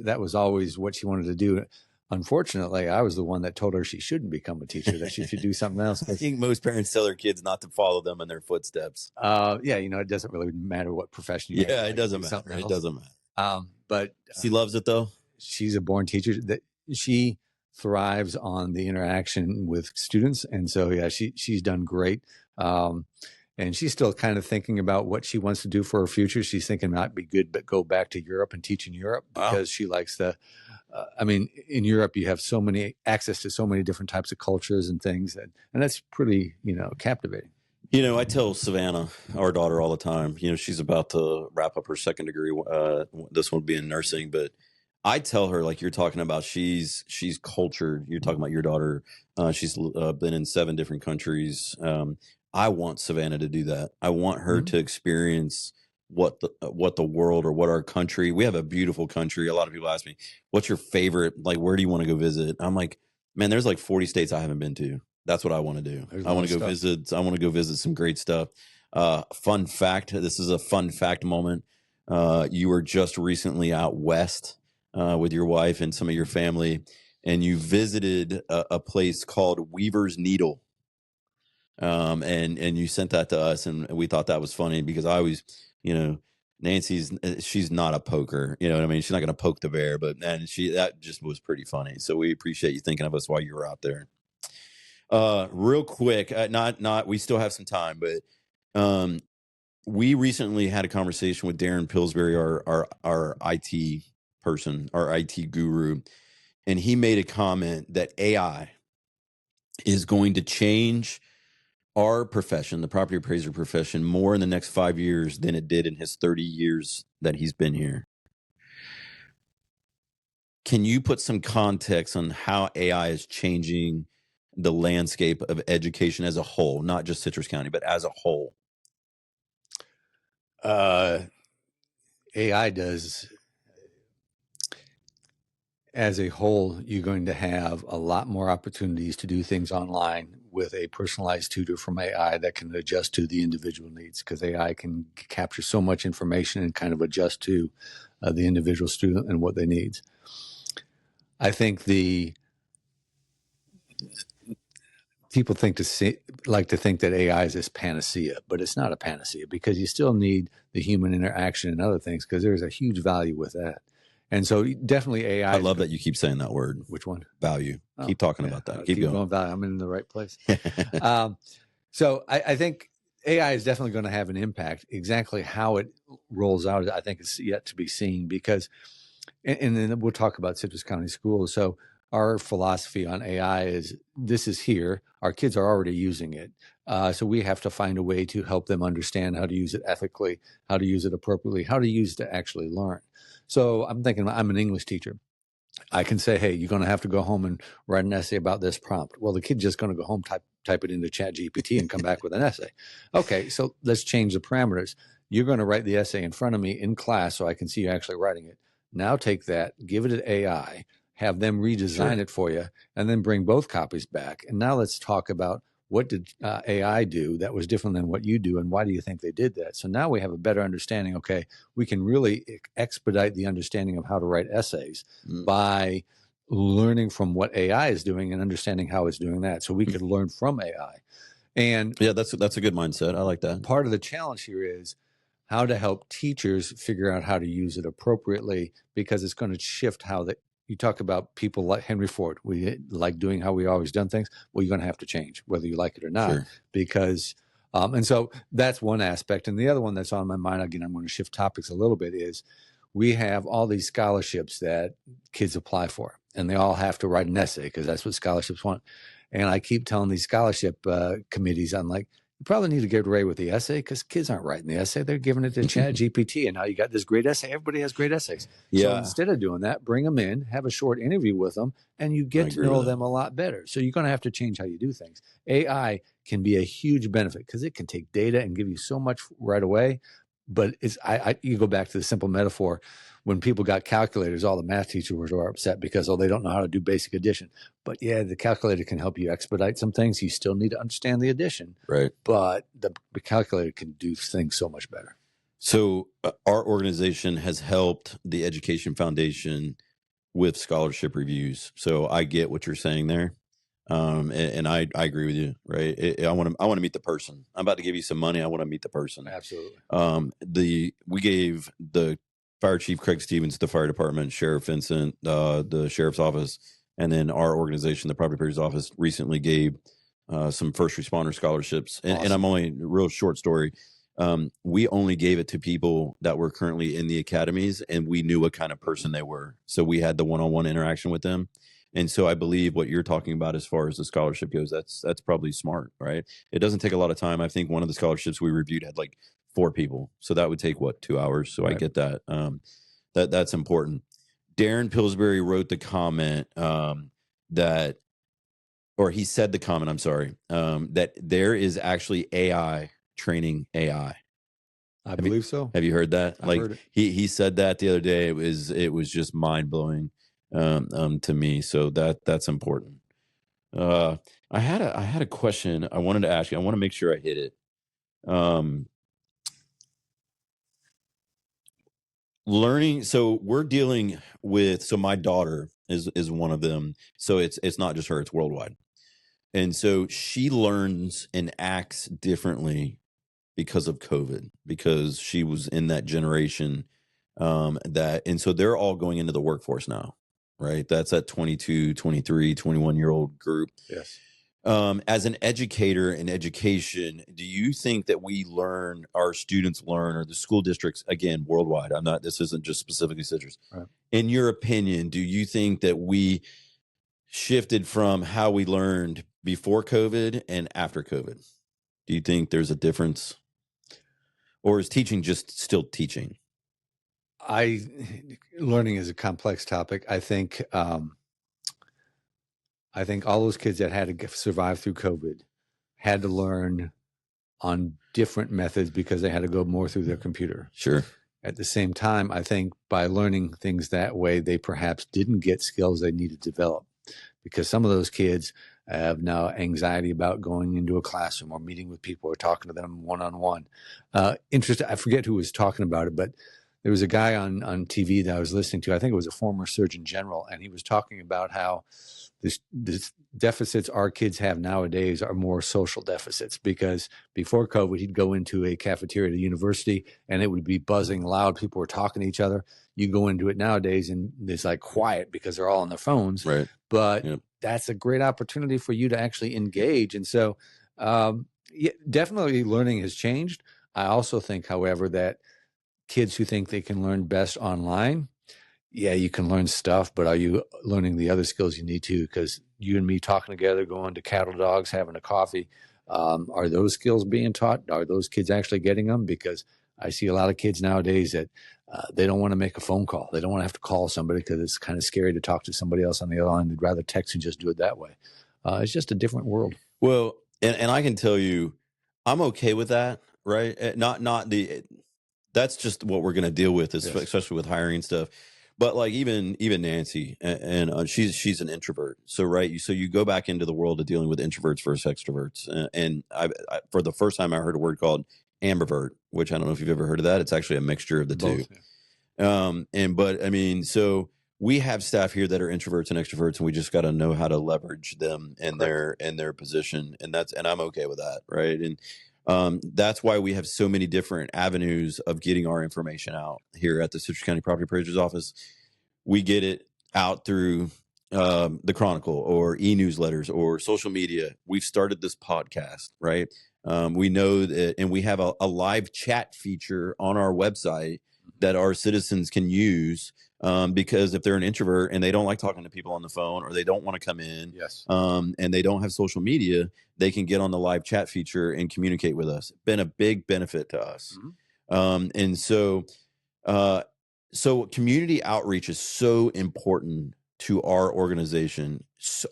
that was always what she wanted to do. Unfortunately, I was the one that told her she shouldn't become a teacher, that she should do something else. I think most parents tell their kids not to follow them in their footsteps. It doesn't really matter what profession you have. Yeah, it doesn't matter. It doesn't matter. But she loves it though. She's a born teacher. That she thrives on the interaction with students, and so yeah, she's done great. And she's still kind of thinking about what she wants to do for her future. She's thinking it might be good, but go back to Europe and teach in Europe because she likes in Europe, you have access to so many different types of cultures and things. And that's pretty, captivating. I tell Savannah, our daughter, all the time, she's about to wrap up her second degree. This one will be in nursing, but I tell her, like you're talking about, she's cultured. You're talking about your daughter. She's been in 7 different countries. I want Savannah to do that. I want her to experience what the world, or what our country. We have a beautiful country. A lot of people ask me, "What's your favorite? Like, where do you want to go visit?" I'm like, man, there's like 40 states I haven't been to. That's what I want to do. I want to go visit. I want to go visit some great stuff. Fun fact. This is a fun fact moment. You were just recently out west with your wife and some of your family, and you visited a place called Weaver's Needle. And you sent that to us, and we thought that was funny because I always, she's not a poker, you know what I mean? She's not going to poke the bear, but that just was pretty funny. So we appreciate you thinking of us while you were out there. Real quick, we still have some time, but we recently had a conversation with Darren Pillsbury, our IT person, our IT guru, and he made a comment that AI is going to change our profession, the property appraiser profession, more in the next 5 years than it did in his 30 years that he's been here. Can you put some context on how AI is changing the landscape of education as a whole, not just Citrus County, but as a whole? AI does, as a whole, you're going to have a lot more opportunities to do things online with a personalized tutor from AI that can adjust to the individual needs, because AI can capture so much information and kind of adjust to the individual student and what they need. I think people like to think that AI is this panacea, but it's not a panacea, because you still need the human interaction and other things, because there's a huge value with that. And so definitely AI. I love that you keep saying that word. Which one? Value. Keep talking about that. Keep going. Value. I'm in the right place. So I think AI is definitely going to have an impact. Exactly how it rolls out, I think, is yet to be seen, because, and then we'll talk about Citrus County Schools. So our philosophy on AI is, this is here. Our kids are already using it. So we have to find a way to help them understand how to use it ethically, how to use it appropriately, how to use it to actually learn. So I'm thinking, I'm an English teacher. I can say, hey, you're going to have to go home and write an essay about this prompt. Well, the kid's just going to go home, type it into ChatGPT and come back with an essay. Okay, so let's change the parameters. You're going to write the essay in front of me in class so I can see you actually writing it. Now take that, give it to AI, have them redesign it for you, and then bring both copies back. And now let's talk about, what did AI do that was different than what you do, and why do you think they did that? So now we have a better understanding. Okay, we can really expedite the understanding of how to write essays by learning from what AI is doing and understanding how it's doing that. So we could learn from AI. And yeah, that's a good mindset. I like that. Part of the challenge here is how to help teachers figure out how to use it appropriately, because it's going to shift how you talk about people like Henry Ford. We like doing how we always done things. Well, you're going to have to change whether you like it or not, because, and so that's one aspect. And the other one that's on my mind, again, I'm going to shift topics a little bit, is we have all these scholarships that kids apply for, and they all have to write an essay, because that's what scholarships want. And I keep telling these scholarship committees, I'm like, you probably need to get away with the essay, because kids aren't writing the essay. They're giving it to ChatGPT, and now you got this great essay. Everybody has great essays. Yeah. So instead of doing that, bring them in, have a short interview with them, and you get to know them a lot better. So you're going to have to change how you do things. AI can be a huge benefit, because it can take data and give you so much right away. But you go back to the simple metaphor. When people got calculators, all the math teachers were upset because, they don't know how to do basic addition. But yeah, the calculator can help you expedite some things. You still need to understand the addition. Right. But the calculator can do things so much better. So our organization has helped the Education Foundation with scholarship reviews. So I get what you're saying there. And I agree with you, right? I want to meet the person. I'm about to give you some money. I want to meet the person. Absolutely. We gave the Fire Chief Craig Stevens, the fire department, Sheriff Vincent, the sheriff's office, and then our organization, the Property Appraiser's office, recently gave some first responder scholarships. And I'm only, real short story. We only gave it to people that were currently in the academies, and we knew what kind of person they were. So we had the one-on-one interaction with them. And so I believe what you're talking about as far as the scholarship goes, that's probably smart, right? It doesn't take a lot of time. I think one of the scholarships we reviewed had like 4 people. So that would take 2 hours. So I get that. That's important. Darren Pillsbury wrote the comment he said the comment, I'm sorry, that there is actually AI training AI. I believe so. Have you heard that? I heard it. He said that the other day. It was just mind blowing to me. So that's important. I had a question I wanted to ask you. I want to make sure I hit it. Learning. So we're dealing with. So my daughter is one of them. So it's not just her. It's worldwide. And so she learns and acts differently because of COVID, because she was in that generation and so they're all going into the workforce now, right? That's that 22, 23, 21-year-old group. Yes. As an educator in education, do you think that our students learn, or the school districts, again, worldwide, this isn't just specifically Citrus. Right. In your opinion, do you think that we shifted from how we learned before COVID and after COVID? Do you think there's a difference, or is teaching just still teaching? Learning is a complex topic. I think all those kids that had to survive through COVID had to learn on different methods because they had to go more through their computer. Sure. At the same time, I think by learning things that way, they perhaps didn't get skills they needed to develop, because some of those kids have now anxiety about going into a classroom or meeting with people or talking to them one-on-one. Interesting. I forget who was talking about it, but there was a guy on TV that I was listening to. I think it was a former Surgeon General, and he was talking about how this deficits our kids have nowadays are more social deficits, because before COVID, he'd go into a cafeteria at a university and it would be buzzing loud. People were talking to each other. You go into it nowadays and it's like quiet because they're all on their phones. Right. But that's a great opportunity for you to actually engage. And so definitely learning has changed. I also think, however, that kids who think they can learn best online, yeah, you can learn stuff, but are you learning the other skills you need to? Because you and me talking together, going to Cattle Dogs, having a coffee, are those skills being taught? Are those kids actually getting them? Because I see a lot of kids nowadays that they don't want to make a phone call. They don't want to have to call somebody because it's kind of scary to talk to somebody else on the other line. They'd rather text and just do it that way. It's just a different world. Well, and I can tell you, I'm okay with that, right? That's just what we're going to deal with, especially with hiring stuff. But like even Nancy, and she's an introvert. So right, so you go back into the world of dealing with introverts versus extroverts. And I for the first time I heard a word called ambivert, which I don't know if you've ever heard of that. It's actually a mixture of the two. Yeah. But I mean, so we have staff here that are introverts and extroverts, and we just got to know how to leverage them in their position, and I'm okay with that, right? And that's why we have so many different avenues of getting our information out here at the Citrus County Property Appraiser's Office. We get it out through the Chronicle or e-newsletters or social media. We've started this podcast, right? We know that, and we have a live chat feature on our website that our citizens can use, because if they're an introvert and they don't like talking to people on the phone, or they don't want to come in, and they don't have social media, they can get on the live chat feature and communicate with us. Been a big benefit to us. And so community outreach is so important to our organization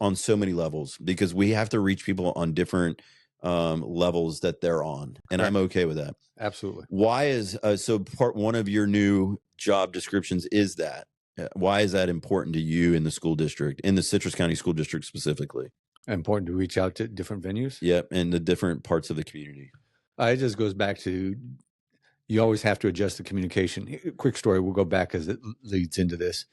on so many levels, because we have to reach people on different levels that they're on. And I'm okay with that. Absolutely. Why is so part one of your new job descriptions is that? Why is that important to you in the school district, in the Citrus County School District specifically? Important to reach out to different venues? Yep, and the different parts of the community. It just goes back to, you always have to adjust the communication. Quick story, we'll go back as it leads into this.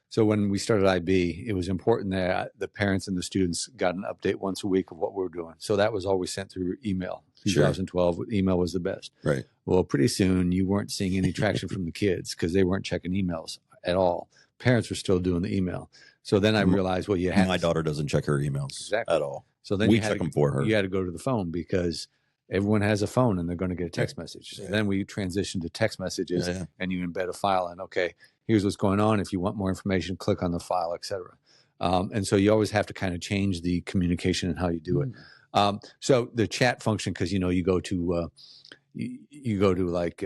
So when we started IB, it was important that the parents and the students got an update once a week of what we're doing. So that was always sent through email. 2012, email was the best. Right. Well, pretty soon you weren't seeing any traction from the kids because they weren't checking emails at all. Parents were still doing the email. So then I realized, well, you had my daughter doesn't check her emails at all. So then we check them for her. You had to go to the phone because everyone has a phone and they're going to get a text message. So then we transitioned to text messages, and you embed a file, and okay, here's what's going on. If you want more information, click on the file, etc. And so you always have to kind of change the communication and how you do it. So the chat function, because you go to like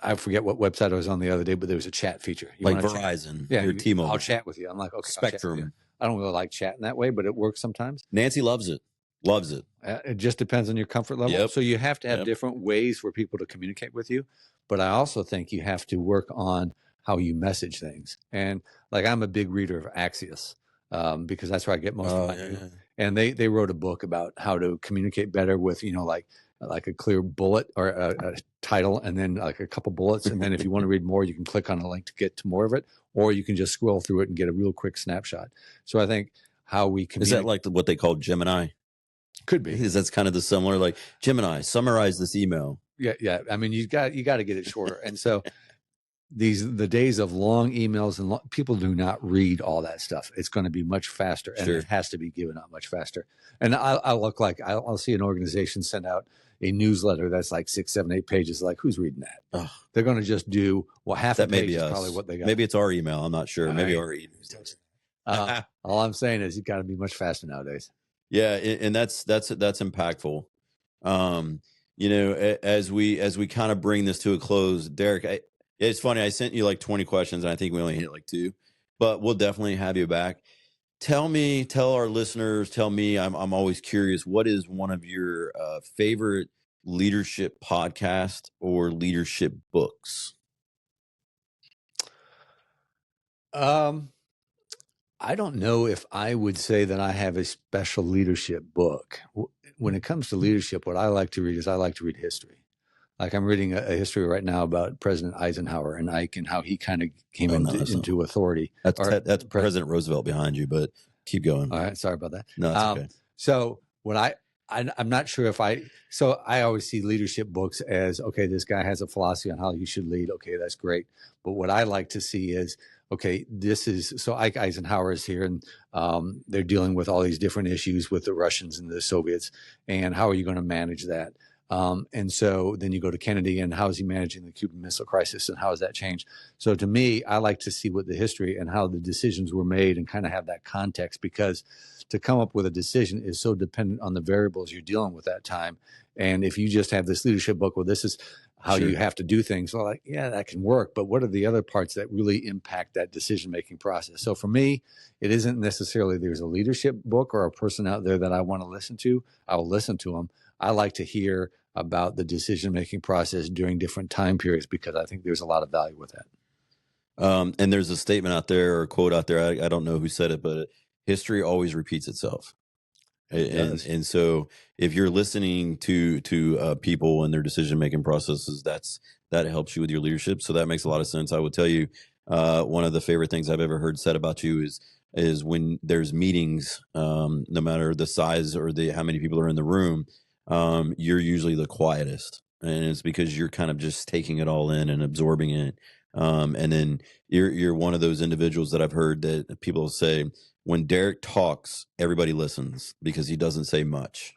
I forget what website I was on the other day, but there was a chat feature. Like Verizon, or T-Mobile. I'll chat with you. I'm like, okay, Spectrum. I don't really like chatting that way, but it works sometimes. Nancy loves it. Loves it. It just depends on your comfort level. So you have to have different ways for people to communicate with you. But I also think you have to work on how you message things. And like, I'm a big reader of Axios because that's where I get most of my news. And they wrote a book about how to communicate better with, like a clear bullet or a title, and then like a couple bullets. And then if you want to read more, you can click on a link to get to more of it, or you can just scroll through it and get a real quick snapshot. So I think how we communicate. Is that like what they call Gemini? Could be. Because that's kind of the similar, like Gemini, summarize this email. Yeah. I mean, you got to get it shorter. And so the days of long emails and people do not read all that stuff. It's going to be much faster, and it has to be given out much faster. And I'll see an organization send out a newsletter that's like 6, 7, 8 pages. Like, who's reading that? They're going to just do half the page is probably what they got. Maybe it's our email. I'm not sure. Maybe our email. All I'm saying is you got to be much faster nowadays. Yeah, and that's impactful. As we kind of bring this to a close, Darrick, it's funny. I sent you like 20 questions, and I think we only hit like 2, but we'll definitely have you back. Tell our listeners, tell me. I'm always curious. What is one of your favorite leadership podcasts or leadership books? I don't know if I would say that I have a special leadership book. When it comes to leadership, what I like to read is I like to read history. Like I'm reading a history right now about President Eisenhower and Ike and how he kind of came Oh no, that's not. into authority. That's President Roosevelt behind you, but keep going. All right, sorry about that. No, that's okay. So when I'm not sure if I always see leadership books as, okay, this guy has a philosophy on how you should lead. Okay, that's great. But what I like to see is, okay, so Ike Eisenhower is here, and they're dealing with all these different issues with the Russians and the Soviets, and how are you going to manage that? And so then you go to Kennedy, and how is he managing the Cuban Missile Crisis, and how has that changed? So to me, I like to see what the history and how the decisions were made and kind of have that context, because to come up with a decision is so dependent on the variables you're dealing with that time. And if you just have this leadership book, well, this is how you have to do things. Well, like, yeah, that can work. But what are the other parts that really impact that decision-making process? So for me, it isn't necessarily there's a leadership book or a person out there that I want to listen to. I will listen to them. I like to hear about the decision-making process during different time periods, because I think there's a lot of value with that. And there's a statement out there or a quote out there. I don't know who said it, but history always repeats itself. And so if you're listening to people and their decision making processes, that helps you with your leadership. So that makes a lot of sense. I would tell you, one of the favorite things I've ever heard said about you is when there's meetings, no matter the size or how many people are in the room, you're usually the quietest, and it's because you're kind of just taking it all in and absorbing it. And then you're one of those individuals that I've heard that people say, when Darrick talks, everybody listens because he doesn't say much.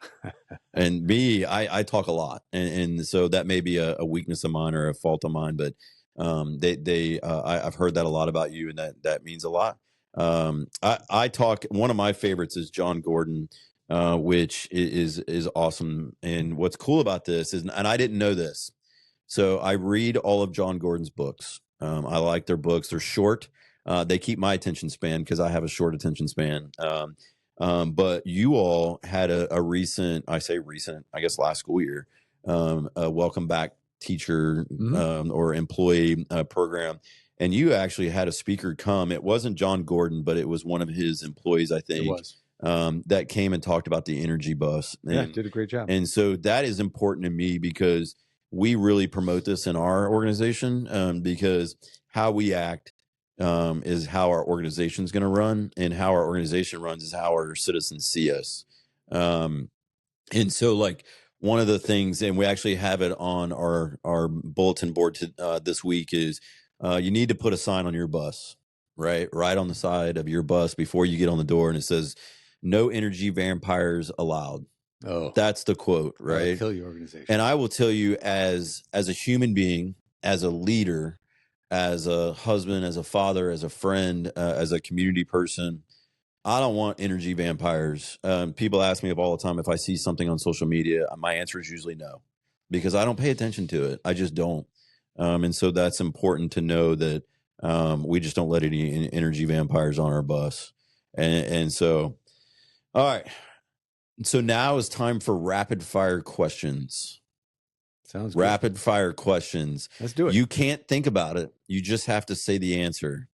And me, I talk a lot, and so that may be a weakness of mine or a fault of mine. But I've heard that a lot about you, and that means a lot. I talk. One of my favorites is John Gordon, which is awesome. And what's cool about this is, and I didn't know this, so I read all of John Gordon's books. I like their books. They're short. They keep my attention span because I have a short attention span. But you all had a recent, I guess last school year, a welcome back teacher or employee program. And you actually had a speaker come. It wasn't John Gordon, but it was one of his employees, I think. It was. That came and talked about the energy bus. And, did a great job. And so that is important to me because we really promote this in our organization, because how we act is how our organization is going to run, and how our organization runs is how our citizens see us. And so, like, one of the things, and we actually have it on our bulletin board this week, is you need to put a sign on your bus, right on the side of your bus before you get on the door, and it says, "No energy vampires allowed." Oh, that's the quote, right? Kill your organization. And I will tell you, as a human being, as a leader, as a husband, as a father, as a friend, as a community person, I don't want energy vampires. People ask me all the time if I see something on social media. My answer is usually no, because I don't pay attention to it. I just don't. And so that's important to know that we just don't let any energy vampires on our bus. And so, all right. So now is time for rapid fire questions. Sounds good. Rapid fire questions. Let's do it. You can't think about it. You just have to say the answer.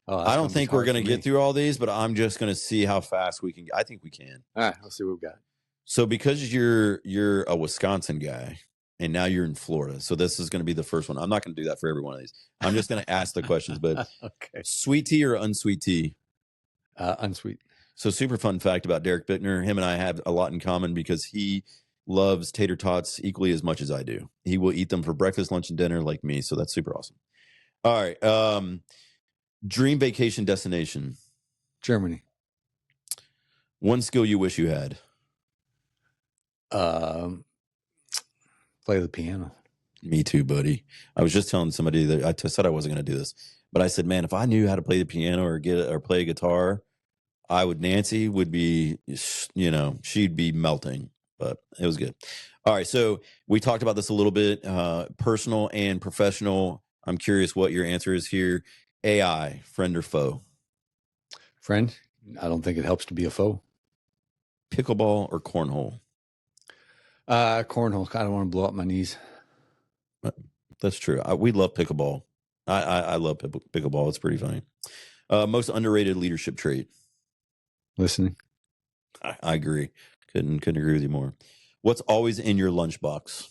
Oh, I don't think we're going to get through all these, but I'm just going to see how fast we can. I think we can. All right, let's see what we've got. So because you're a Wisconsin guy and now you're in Florida, so this is going to be the first one. I'm not going to do that for every one of these. I'm just going to ask the questions. But okay. Sweet tea or unsweet tea? Unsweet. So super fun fact about Darrick Buettner. Him and I have a lot in common because he loves tater tots equally as much as I do. He will eat them for breakfast, lunch, and dinner like me. So that's super awesome. All right. Dream vacation destination? Germany. One skill you wish you had? Play the piano. Me too, buddy. I was just telling somebody that I said I wasn't going to do this, but I said, man, if I knew how to play the piano or play a guitar, Nancy would be, she'd be melting, but it was good. All right. So we talked about this a little bit, personal and professional. I'm curious what your answer is here. AI, friend or foe? Friend, I don't think it helps to be a foe. Pickleball or cornhole? Cornhole. I don't want to blow up my knees. That's true. We love pickleball. I love pickleball. It's pretty funny. Most underrated leadership trait? Listening. I agree. Couldn't agree with you more. What's always in your lunchbox?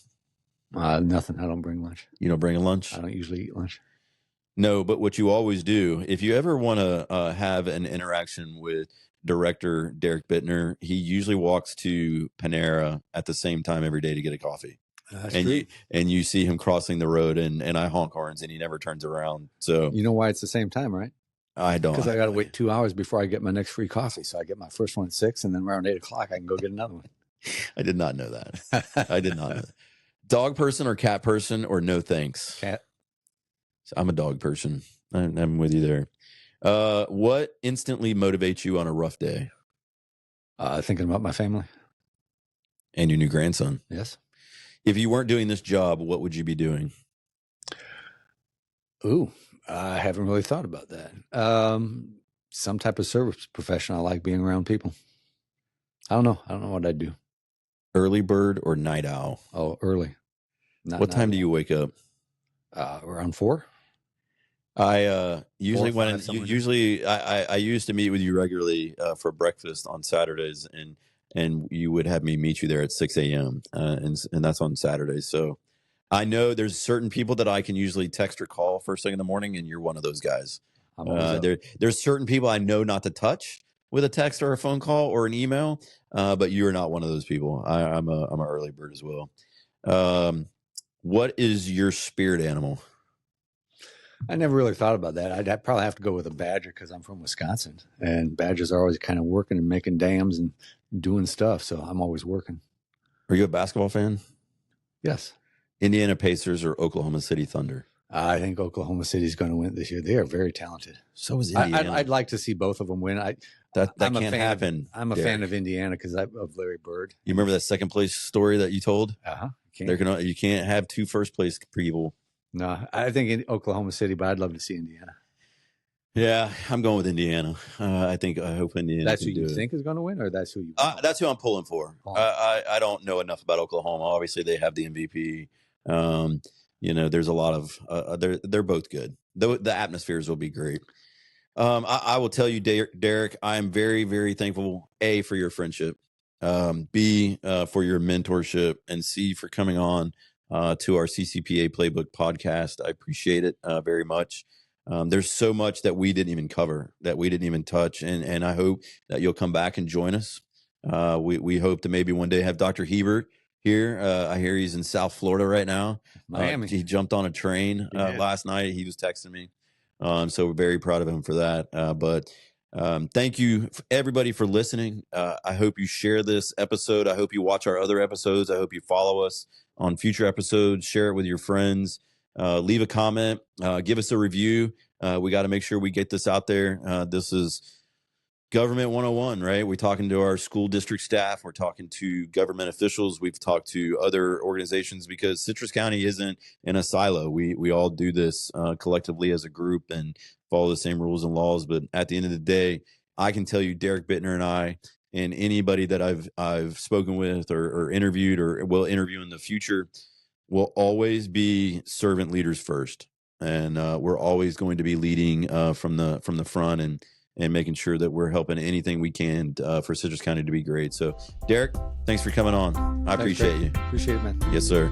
Nothing. I don't bring lunch. You don't bring a lunch? I don't usually eat lunch. No, but what you always do, if you ever want to have an interaction with director Darrick Buettner, he usually walks to Panera at the same time every day to get a coffee. That's and true. you see him crossing the road, and I honk horns, and he never turns around. So you know why it's the same time, right? I don't, because I got to wait 2 hours before I get my next free coffee. So I get my first one at 6, and then around 8 o'clock I can go get another one. I did not know that. I did not know that. Dog person or cat person, or no thanks? Cat. So I'm a dog person. I'm with you there. What instantly motivates you on a rough day? Thinking about my family. And your new grandson. Yes. If you weren't doing this job, what would you be doing? Ooh, I haven't really thought about that. Some type of service profession. I like being around people. I don't know what I'd do. Early bird or night owl? Oh, early. What time do you wake up? Around 4. I usually 4 or 5, I used to meet with you regularly for breakfast on Saturdays, and you would have me meet you there at 6 a.m. And that's on Saturdays. So I know there's certain people that I can usually text or call first thing in the morning, and you're one of those guys. There's certain people I know not to touch with a text or a phone call or an email, but you're not one of those people. I'm an early bird as well. What is your spirit animal? I never really thought about that. I'd probably have to go with a badger because I'm from Wisconsin, and badgers are always kind of working and making dams and doing stuff. So I'm always working. Are you a basketball fan? Yes. Indiana Pacers or Oklahoma City Thunder? I think Oklahoma City is going to win this year. They are very talented. So is Indiana. I'd like to see both of them win. That can't happen. I'm a fan of Indiana because of Larry Bird. You remember that second place story that you told? You can't have 2 first place people. No, I think in Oklahoma City, but I'd love to see Indiana. Yeah, I'm going with Indiana. I hope Indiana. That's who you think is going to win, or that's who you? That's who I'm pulling for. I don't know enough about Oklahoma. Obviously, they have the MVP. There's a lot of they're both good. The atmospheres will be great. I will tell you, Darrick, I am very, very thankful, A, for your friendship, B, for your mentorship, and C, for coming on to our CCPA Playbook podcast. I appreciate it very much. There's so much that we didn't even cover, that we didn't even touch, and I hope that you'll come back and join us. We hope to maybe one day have Dr. Hebert here. I hear he's in South Florida right now. Miami. He jumped on a train last night. He was texting me. So we're very proud of him for that. But thank you, everybody, for listening. I hope you share this episode. I hope you watch our other episodes. I hope you follow us on future episodes. Share it with your friends. Leave a comment. Give us a review. We got to make sure we get this out there. This is Government 101, right? We're talking to our school district staff. We're talking to government officials. We've talked to other organizations because Citrus County isn't in a silo. We all do this collectively as a group and follow the same rules and laws. But at the end of the day, I can tell you, Darrick Buettner and I, and anybody that I've spoken with or interviewed or will interview in the future, will always be servant leaders first. And we're always going to be leading from the front and making sure that we're helping anything we can for Citrus County to be great. So, Darrick, thanks for coming on. I appreciate you. Appreciate it, man. Yes, sir.